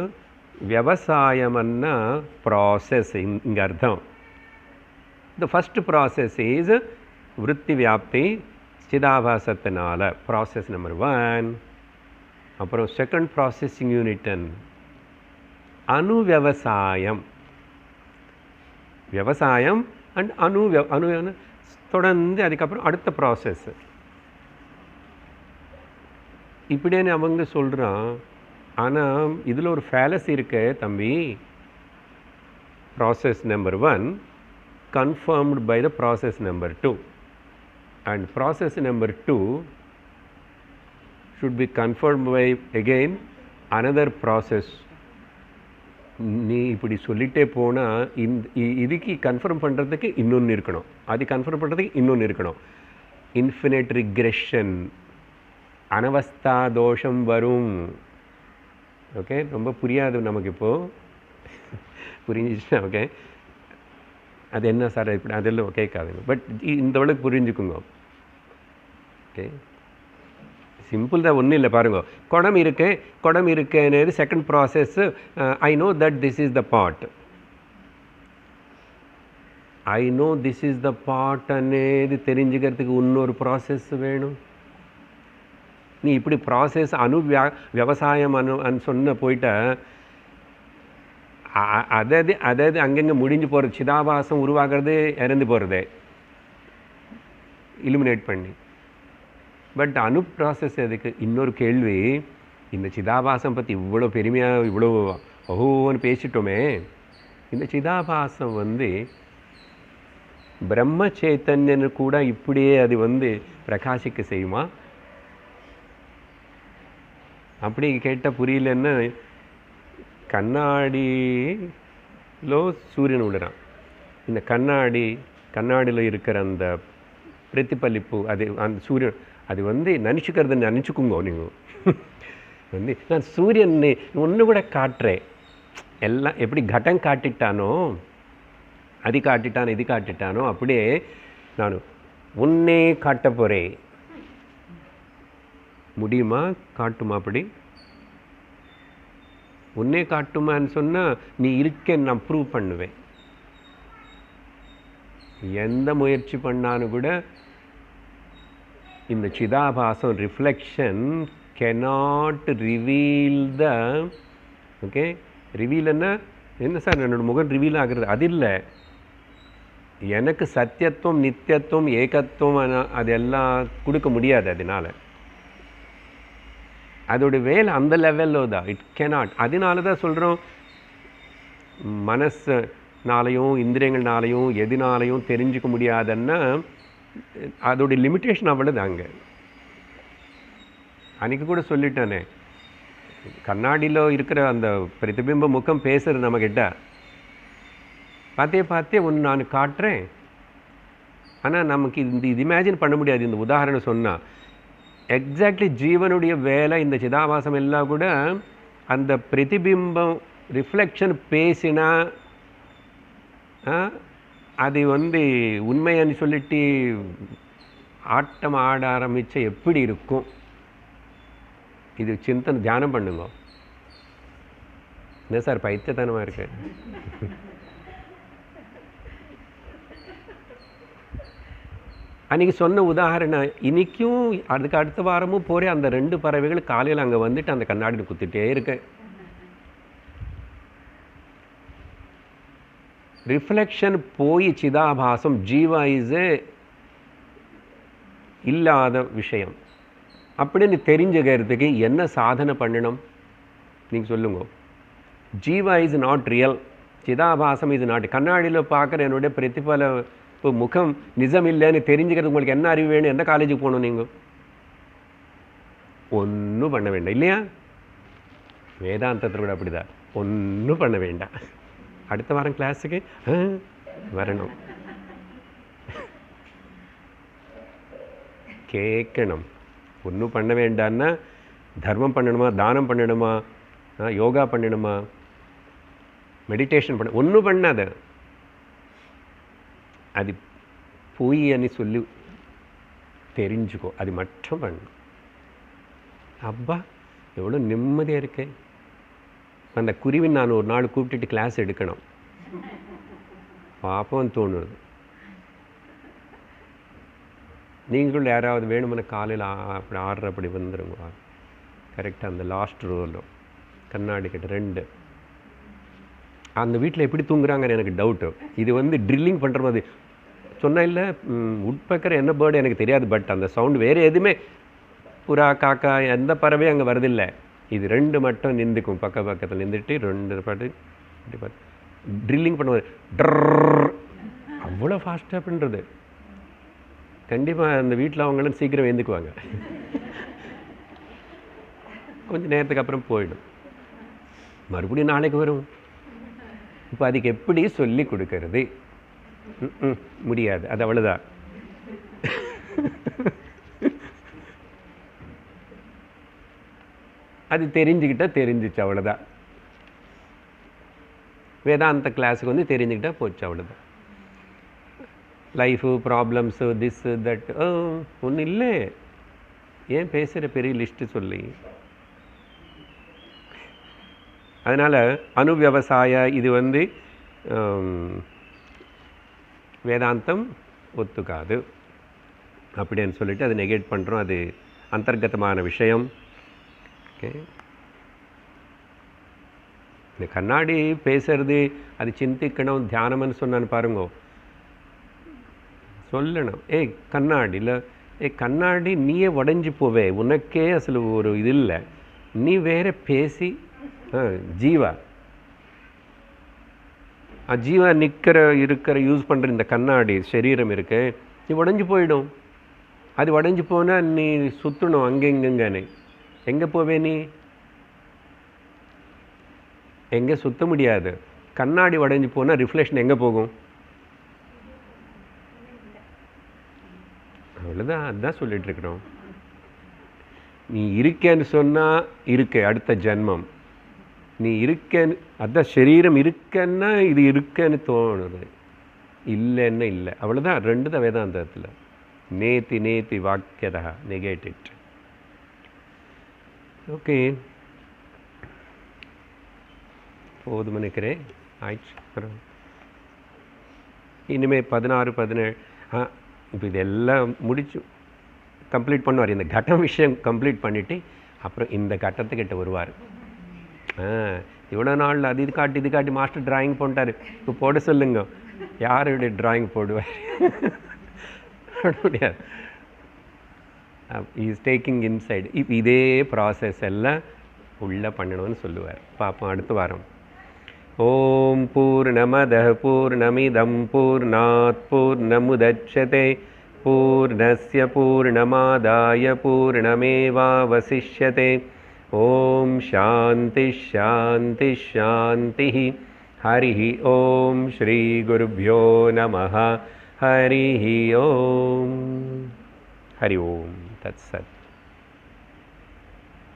விவசாயம்னா ப்ராசஸ். இங்கே அர்த்தம், த ஃபஸ்ட் ப்ராசஸ் இஸ் விருத்தி வியாப்தி சிதாபாசத்தினால, ப்ராசஸ் நம்பர் 1. அப்புறம் செகண்ட் ப்ராசஸிங் யூனிட்டன் அணு விவசாயம். விவசாயம் அண்ட் அணு தொடர்ந்து அதுக்கப்புறம் அடுத்த ப்ராசஸ். இப்படின்னு அவங்க சொல்கிறான். ஆனால் இதில் ஒரு ஃபேலஸ் இருக்கு தம்பி. Process number 1 confirmed by the process number 2, and process number 2 should be confirmed by again another process. நீ இப்படி சொல்லிட்டே போனால் இதுக்கு கன்ஃபார்ம் பண்ணுறதுக்கு இன்னொன்று இருக்கணும், அது கன்ஃபார்ம் பண்ணுறதுக்கு இன்னொன்று இருக்கணும். இன்ஃபினிட் ரிக்ரெஷன், அனவஸ்தா தோஷம் வரும். ஓகே, ரொம்ப புரியாது நமக்கு இப்போது, புரிஞ்சிச்சுன்னா ஓகே. அது என்ன சார் இப்படி அதெல்லாம் கேட்காதுங்க, பட் இந்த அளவுக்கு புரிஞ்சுக்குங்க. ஓகே, சிம்பிள் தான், ஒன்றும் இல்லை. பாருங்க, குடம் இருக்குன்னு second process. I know that this is the pot, I know this is the pot అనేది தெரிஞ்சுக்கிறதுக்கு இன்னொரு ப்ராசஸ் வேணும். நீ இப்படி ப்ராசஸ் விவசாயம் சொன்ன போயிட்ட அதாவது அங்கங்கே முடிஞ்சு போகிறது. சிதாபாசம் உருவாகிறது, இறந்து போகிறது இலுமினேட் பண்ணி. பட் அணு ப்ராசஸ் எதுக்கு? இன்னொரு கேள்வி, இந்த சிதாபாசம் பற்றி இவ்வளோ பெருமையாக இவ்வளோ ஓஹோன்னு பேசிட்டோமே, இந்த சிதாபாசம் பிரம்ம சைத்தன்யன்னு கூட இப்படியே அது பிரகாசிக்க செய்யுமா? அப்படி கேட்டால் புரியலன்னா, கண்ணாடிలో சூரியன் விடுறான். இந்த கண்ணாடியில் இருக்கிற அந்த பிரதிபலிப்பு, அது அந்த சூரியன் அது நினச்சிக்கிறத நினச்சிக்குங்க. நீங்கள் நான் சூரியன் ஒன்று கூட காட்டுறேன், எல்லாம் எப்படி கட்டம் காட்டிட்டானோ, அது காட்டிட்டானோ இது காட்டிட்டானோ, அப்படியே நான் உன்னே காட்ட போகிறேன். முடியுமா? காட்டுமா? அப்படி உன்னே காட்டுமான்னு சொன்னால் நீ இருக்கேன்னு நான் ப்ரூவ் பண்ணுவேன். எந்த முயற்சி பண்ணாலும் கூட இந்த சிதாபாசம் reflection cannot reveal the okay. ரிவீல்னா என்ன சார், என்னோட முகம் ரிவீல் ஆகிறது அது இல்லை. எனக்கு சத்தியத்துவம் நித்தியத்துவம் ஏகத்துவம் அதெல்லாம் கொடுக்க முடியாது. அதோட வேலை அந்த லெவலில் தான், இட் கேனாட். அதனால தான் சொல்கிறோம், மனசுனாலையும் இந்திரியங்கள்னாலையும் எதுனாலையும் தெரிஞ்சுக்க முடியாதுன்னா அதோடைய லிமிட்டேஷன் அவ்வளோதாங்க. அன்றைக்கி கூட சொல்லிட்டானே, கண்ணாடியில் இருக்கிற அந்த பிரதிபிம்ப முகம் பேசுகிறது நம்மக்கிட்ட, பார்த்தே ஒன்று நான் காட்டுறேன். ஆனால் நமக்கு இது இமேஜின் பண்ண முடியாது. இந்த உதாரணம் சொன்னால் எக்ஸாக்ட்லி ஜீவனுடைய வேலை இந்த சிதாபாசம் எல்லாம் கூட அந்த பிரதிபிம்பம் ரிஃப்ளெக்ஷன் பேசினா அது உண்மையான்னு சொல்லிட்டு ஆட்டம் ஆட ஆரம்பித்த எப்படி இருக்கும்? இது சிந்தனை தியானம் பண்ணுங்க. என்ன சார் பைத்தியத்தனமாக இருக்கு? அன்றைக்கி சொன்ன உதாரணம் இன்றைக்கும் அதுக்கு அடுத்த வாரமும் போகிறேன். அந்த 2 பறவைகள் காலையில் அங்கே வந்துட்டு அந்த கண்ணாடியில் குத்திட்டே இருக்கேன். ரிஃப்ளெக்ஷன் போய் சிதாபாசம் ஜீவா இஸ் இல்லாத விஷயம் அப்படின்னு தெரிஞ்சுக்கிறதுக்கு என்ன சாதனை பண்ணணும் நீங்கள் சொல்லுங்க. ஜீவா இஸ் நாட் ரியல், சிதாபாசம் இஸ் நாட். கண்ணாடியில் பார்க்குற என்னுடைய பிரதிபல இப்போ முகம் நிஜம் இல்லைன்னு தெரிஞ்சுக்கிறது உங்களுக்கு என்ன அறிவு வேணும்? எந்த காலேஜுக்கு போகணும்? நீங்கள் ஒன்றும் பண்ண வேண்டாம் இல்லையா? வேதாந்தத்தில் கூட அப்படிதான், ஒன்றும் பண்ண வேண்டாம். அடுத்த வாரம் கிளாஸுக்கு வரணும், கேட்கணும். ஒன்றும் பண்ண வேண்டான்னா தர்மம் பண்ணணுமா, தானம் பண்ணணுமா, யோகா பண்ணணுமா, மெடிடேஷன் பண்ண, ஒன்றும் பண்ணாத. அது பொய்ன்னு சொல்லி தெரிஞ்சுக்கோ, அது மட்டும் பண்ணு. அப்பா எவ்வளோ நிம்மதியாக இருக்கேன். அந்த குருவின் நான் ஒரு நாள் கூப்பிட்டுட்டு கிளாஸ் எடுக்கணும், பாப்போன்னு தோணுது. நீங்களும் யாராவது வேணுமென காலையில் அப்படி 6:30 அப்படி வந்துடுங்க. கரெக்டாக அந்த லாஸ்ட் ரோவில் கண்ணாடி கிட்ட 2. அந்த வீட்டில் எப்படி தூங்குறாங்கன்னு எனக்கு டவுட்டு. இது ட்ரில்லிங் பண்ணுற மாதிரி சொன்னால் இல்லை. உட்பக்கர் என்ன பேர்டு எனக்கு தெரியாது, பட் அந்த சவுண்டு வேறு எதுவுமே புறா காக்கா எந்த பறவையும் அங்கே வரதில்லை. இது 2 மட்டும் நின்றுக்கும், பக்கத்தில் நின்றுட்டு 2 பாட்டு இப்படி பார்த்து ட்ரில்லிங் பண்ணுவது. அவ்வளோ ஃபாஸ்ட்டாக பண்ணுறது. கண்டிப்பாக அந்த வீட்டில் அவங்களும் சீக்கிரம் எழுந்துக்குவாங்க. கொஞ்சம் நேரத்துக்கு அப்புறம் போயிடும், மறுபடியும் நாளைக்கு வரும். இப்போ அதுக்கு எப்படி சொல்லி கொடுக்கறது? முடியாது, அது அவ்வளோதான். அது தெரிஞ்சுக்கிட்டா தெரிஞ்சிச்சு, அவ்வளோதான். வேதாந்த கிளாஸுக்கு தெரிஞ்சுக்கிட்டா போச்சு, அவ்வளோதான். லைஃபு ப்ராப்ளம்ஸு திஸ்ஸு தட் ஒன்றும் இல்லை. ஏன் பேசுகிற பெரிய லிஸ்ட்டு சொல்லி? அதனால் அணுவியவசாய இது வேதாந்தம் ஒத்துக்காது அப்படின்னு சொல்லிட்டு அதை நெகேட் பண்ணுறோம். அது அந்தர்கதமான விஷயம். ஓகே, இந்த கண்ணாடி பேசுறது அது சிந்திக்கணும், தியானம்னு சொன்னான்னு பாருங்க. சொல்லணும், கண்ணாடியில் கண்ணாடி நீயே உடஞ்சி போவே, உனக்கே அசல் ஒரு இது இல்லை, நீ வேற பேசி ஜீவா ஜீவா இருக்கிற யூஸ் பண்ணுற இந்த கண்ணாடி சரீரம் இருக்கு, நீ உடஞ்சி போயிடும். அது உடஞ்சி போனால் நீ சுற்றணும் அங்கெங்கன்னு. எங்கே போவே நீ? எங்கே சுற்ற முடியாது. கண்ணாடி உடஞ்சி போனால் ரிஃப்ளெக்ஷன் எங்கே போகும்? அவ்வளோதான். அதுதான் சொல்லிட்டு இருக்கிறோம். நீ இருக்கேன்னு சொன்னால் இருக்கு அடுத்த ஜென்மம். நீ இருக்கேன்னு அதான் சரீரம் இருக்கன்னா இது இருக்கேன்னு தோணுது, இல்லைன்னா இல்லை, அவ்வளோதான். 2 தான் வேதாந்தத்தில். நேத்தி வாக்கியதா நெகேட்டிட். ஓகே, போதும் நினைக்கிறேன். ஆயிடுச்சு. இனிமேல் 16, 17 இப்போ இதெல்லாம் முடிச்சு கம்ப்ளீட் பண்ணுவார். இந்த கட்டம் விஷயம் கம்ப்ளீட் பண்ணிவிட்டு அப்புறம் இந்த கட்டத்துக்கிட்ட வருவார். இவ்வளோ நாள் அது இது காட்டி மாஸ்டர் டிராயிங் போட்டார், இப்போ போட சொல்லுங்க. யாருடைய டிராயிங் போடுவார்? முடியாது. Is taking inside. இப்போ இதே ப்ராசஸ் எல்லாம் உள்ளே பண்ணணும்னு சொல்லுவார். பார்ப்போம் அடுத்த வாரம். ஓம் பூர்ணமதః பூர்ணமிதம் பூர்ணாத் பூர்ணமுதச்யதே पूर्णस्य पूर्णमादाय पूर्णमेवावशिष्यते। ॐ शान्तिः शान्तिः शान्तिः। हरिः ॐ श्रीगुरुभ्यो नमः। हरिः ॐ। हरि ओम तत्सत्।